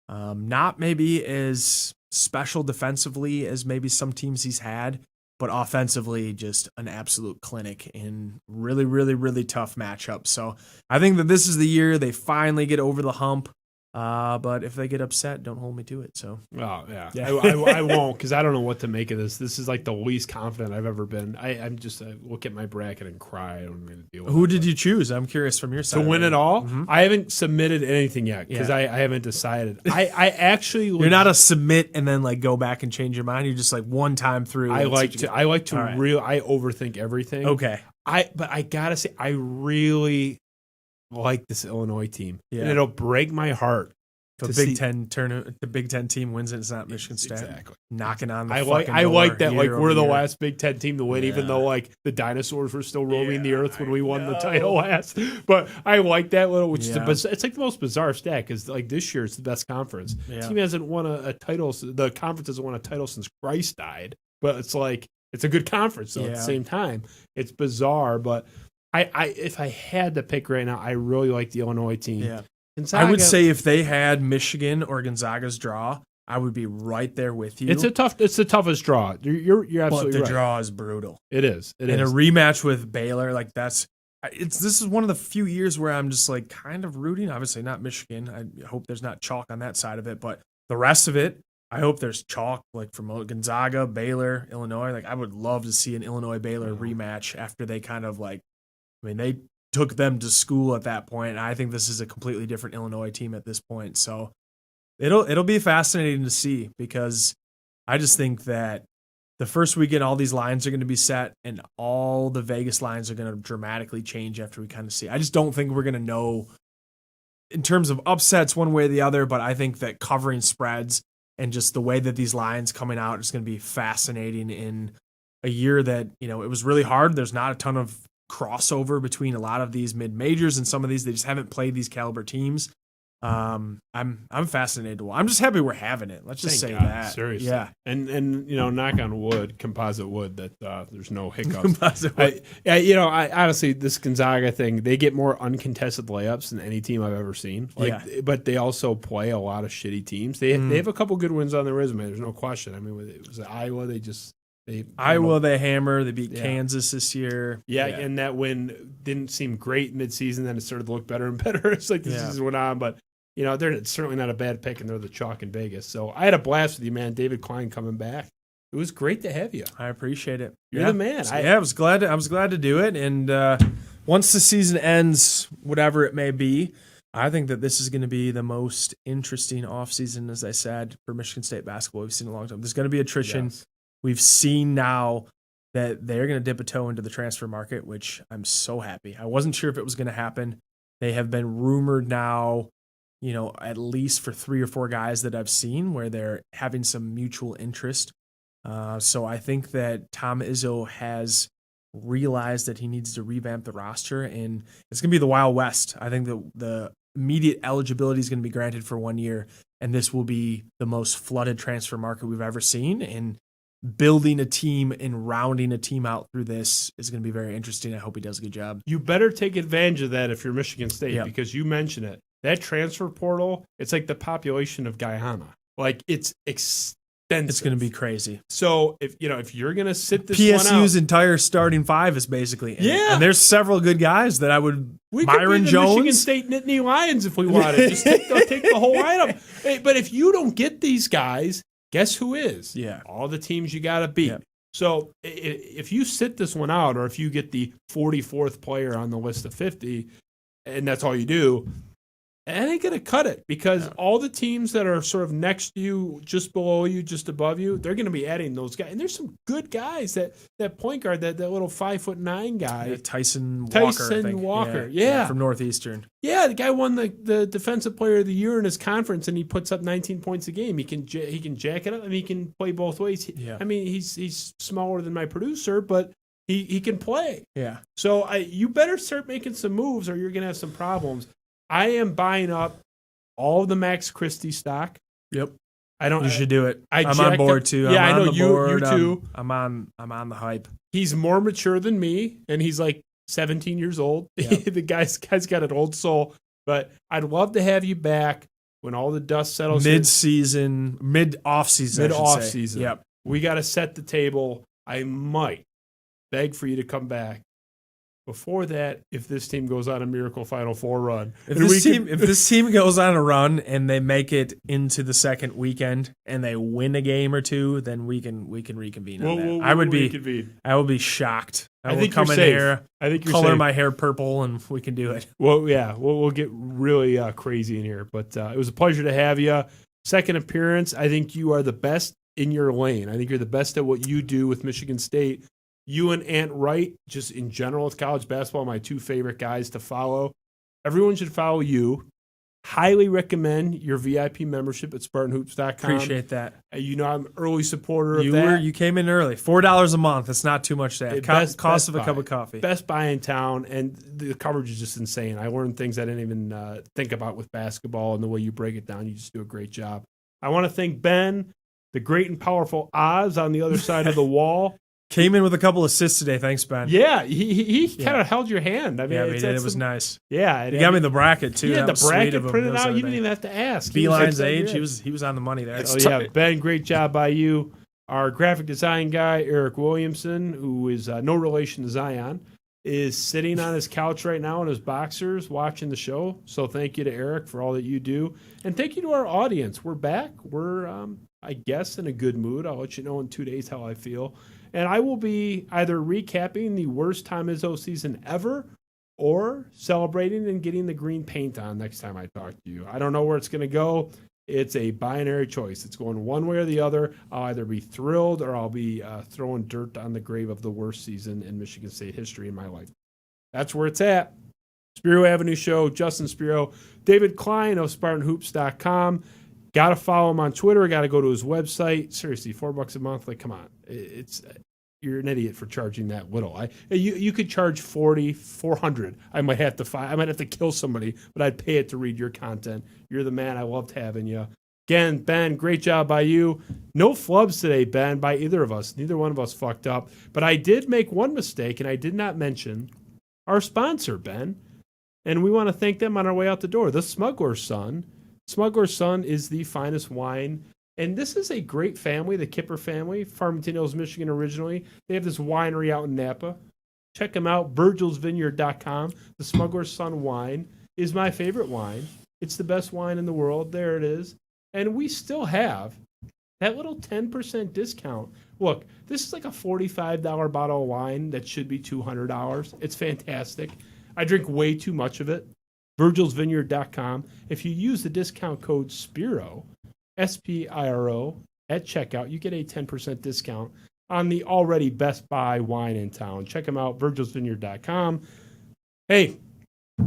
Not maybe as special defensively as maybe some teams he's had, but offensively, just an absolute clinic in really, really, really tough matchups. So I think that this is the year they finally get over the hump. But if they get upset, don't hold me to it. So, I won't, because I don't know what to make of this. This is like the least confident I've ever been. I look at my bracket and cry. I don't really deal with Who did you choose? I'm curious from your side. To win it all? Mm-hmm. I haven't submitted anything yet because I haven't decided. I actually you're not a submit and then go back and change your mind. You're just one time through. I like to I overthink everything. Okay. But I gotta say I really like this Illinois team. Yeah. And it'll break my heart. The Big Ten team wins it. It's not Michigan State. Exactly. Knocking on the I fucking like door that. We're the last Big Ten team to win, even though the dinosaurs were still roaming the earth when we won the title last. But I like that little, which is it's like the most bizarre stat because this year it's the best conference. The team hasn't won a title. The conference hasn't won a title since Christ died. But it's a good conference. So at the same time, it's bizarre. But if I had to pick right now, I really like the Illinois team. Yeah. Gonzaga, I would say if they had Michigan or Gonzaga's draw, I would be right there with you. It's the toughest draw. You're absolutely but the right. draw is brutal. It is. And a rematch with Baylor, this is one of the few years where I'm just kind of rooting. Obviously not Michigan. I hope there's not chalk on that side of it, but the rest of it, I hope there's chalk from Gonzaga, Baylor, Illinois. I would love to see an Illinois Baylor rematch after they kind of they took them to school at that point. And I think this is a completely different Illinois team at this point. So it'll be fascinating to see because I just think that the first weekend, all these lines are going to be set and all the Vegas lines are going to dramatically change after we kind of see. I just don't think we're going to know in terms of upsets one way or the other, but I think that covering spreads and just the way that these lines coming out is going to be fascinating in a year that, it was really hard. There's not a ton of crossover between a lot of these mid-majors and some of these. They just haven't played these caliber teams. I'm fascinated. I'm just happy we're having it. Let's just say that. Seriously. Yeah. And knock on wood, composite wood, that there's no hiccups. Composite wood. I honestly, this Gonzaga thing, they get more uncontested layups than any team I've ever seen. But they also play a lot of shitty teams. They have a couple good wins on their resume. There's no question. I mean, it was Iowa. They hammer. They beat Kansas this year. Yeah, and that win didn't seem great midseason. Then it started to look better and better. It's the season went on, but they're certainly not a bad pick, and they're the chalk in Vegas. So I had a blast with you, man. David Klein coming back. It was great to have you. I appreciate it. You're the man. I was glad to do it. And once the season ends, whatever it may be, I think that this is going to be the most interesting offseason, as I said, for Michigan State basketball we've seen in a long time. There's going to be attrition. Yes. We've seen now that they're going to dip a toe into the transfer market, which I'm so happy. I wasn't sure if it was going to happen. They have been rumored now at least for 3 or 4 guys that I've seen where they're having some mutual interest. So I think that Tom Izzo has realized that he needs to revamp the roster, and it's going to be the Wild West. I think the immediate eligibility is going to be granted for 1 year, and this will be the most flooded transfer market we've ever seen. And building a team and rounding a team out through this is going to be very interesting. I hope he does a good job. You better take advantage of that if you're Michigan State, because you mentioned it. That transfer portal, it's like the population of Guyana. Like, it's extensive. It's going to be crazy. So if you're going to sit this one out, PSU's entire starting 5 is basically in it. And there's several good guys that I would. We Myron could be the Jones, Michigan State Nittany Lions if we wanted. Just take the whole lineup. Hey, but if you don't get these guys, guess who is? Yeah, all the teams you got to beat. Yeah. So if you sit this one out, or if you get the 44th player on the list of 50, and that's all you do, it ain't going to cut it, because all the teams that are sort of next to you, just below you, just above you, they're going to be adding those guys. And there's some good guys. That point guard, that little 5'9" guy. Tyson Walker. I think. Walker. From Northeastern. Yeah, the guy won the Defensive Player of the Year in his conference, and he puts up 19 points a game. He can jack it up, and he can play both ways. I mean, he's smaller than my producer, but he can play. Yeah. So you better start making some moves, or you're going to have some problems. I am buying up all of the Max Christie stock. Yep. You should do it. I'm jacked on board too. Yeah, I'm I know on the board. you too. I'm on the hype. He's more mature than me, and he's like 17 years old. Yep. The guy's got an old soul. But I'd love to have you back when all the dust settles. Mid-season, mid-off-season. Yep. We got to set the table. I might beg for you to come back. Before that, if this team goes on a miracle Final Four run, if this team goes on a run and they make it into the second weekend and they win a game or two, then we can reconvene on that. I would be shocked. I will come in here. I think color my hair purple, and we can do it. Well, yeah, we'll get really crazy in here. But it was a pleasure to have you. Second appearance. I think you are the best in your lane. I think you're the best at what you do with Michigan State. You and Ant Wright, just in general with college basketball, my 2 favorite guys to follow. Everyone should follow you. Highly recommend your VIP membership at SpartanHoops.com. Appreciate that. I'm an early supporter of that. You came in early. $4 a month. That's not too much to have. Cost of a cup of coffee. Best buy in town, and the coverage is just insane. I learned things I didn't even think about with basketball, and the way you break it down, you just do a great job. I want to thank Ben, the great and powerful Oz on the other side of the wall. Came in with a couple assists today. Thanks, Ben. Yeah, he kind of held your hand. I mean, it was nice. Yeah, he got me the bracket too. Yeah, the bracket printed out. You didn't even have to ask. Beeline's age. He was on the money there. Ben, great job by you. Our graphic design guy, Eric Williamson, who is no relation to Zion, is sitting on his couch right now in his boxers watching the show. So thank you to Eric for all that you do, and thank you to our audience. We're back. We're I guess in a good mood. I'll let you know in 2 days how I feel. And I will be either recapping the worst Tom Izzo season ever, or celebrating and getting the green paint on next time I talk to you. I don't know where it's going to go. It's a binary choice. It's going one way or the other. I'll either be thrilled, or I'll be throwing dirt on the grave of the worst season in Michigan State history in my life. That's where it's at. Spiro Avenue Show, Justin Spiro, David Klein of SpartanHoops.com. Got to follow him on Twitter. Got to go to his website. Seriously, $4 a month. Like, come on. You're an idiot for charging that little. You could charge $400. I might have to kill somebody, but I'd pay it to read your content. You're the man. I loved having you. Again, Ben, great job by you. No flubs today, Ben, by either of us. Neither one of us fucked up. But I did make one mistake, and I did not mention our sponsor, Ben. And we want to thank them on our way out the door. The Smuggler's Son. Smuggler's Son is the finest wine. And this is a great family, the Kipper family, Farmington Hills, Michigan originally. They have this winery out in Napa. Check them out, virgilsvineyard.com. The Smuggler's Son wine is my favorite wine. It's the best wine in the world. There it is. And we still have that little 10% discount. Look, this is like a $45 bottle of wine that should be $200. It's fantastic. I drink way too much of it. virgilsvineyard.com. If you use the discount code SPIRO, SPIRO, at checkout, you get a 10% discount on the already best buy wine in town. Check them out, virgilsvineyard.com. Hey,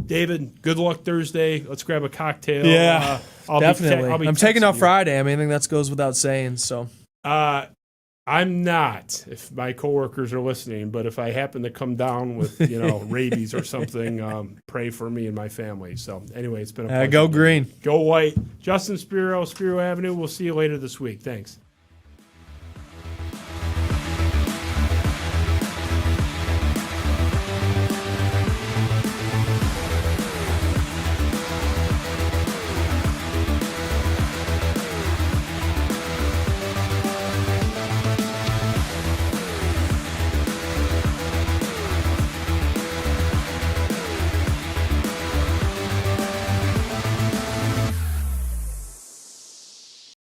David, good luck Thursday. Let's grab a cocktail. Yeah, definitely. I'm taking off you. Friday. I mean, I think that goes without saying. So, I'm not, if my coworkers are listening, but if I happen to come down with, rabies or something, pray for me and my family. So anyway, it's been a pleasure. Go green. Go white. Justin Spiro, Spiro Avenue. We'll see you later this week. Thanks.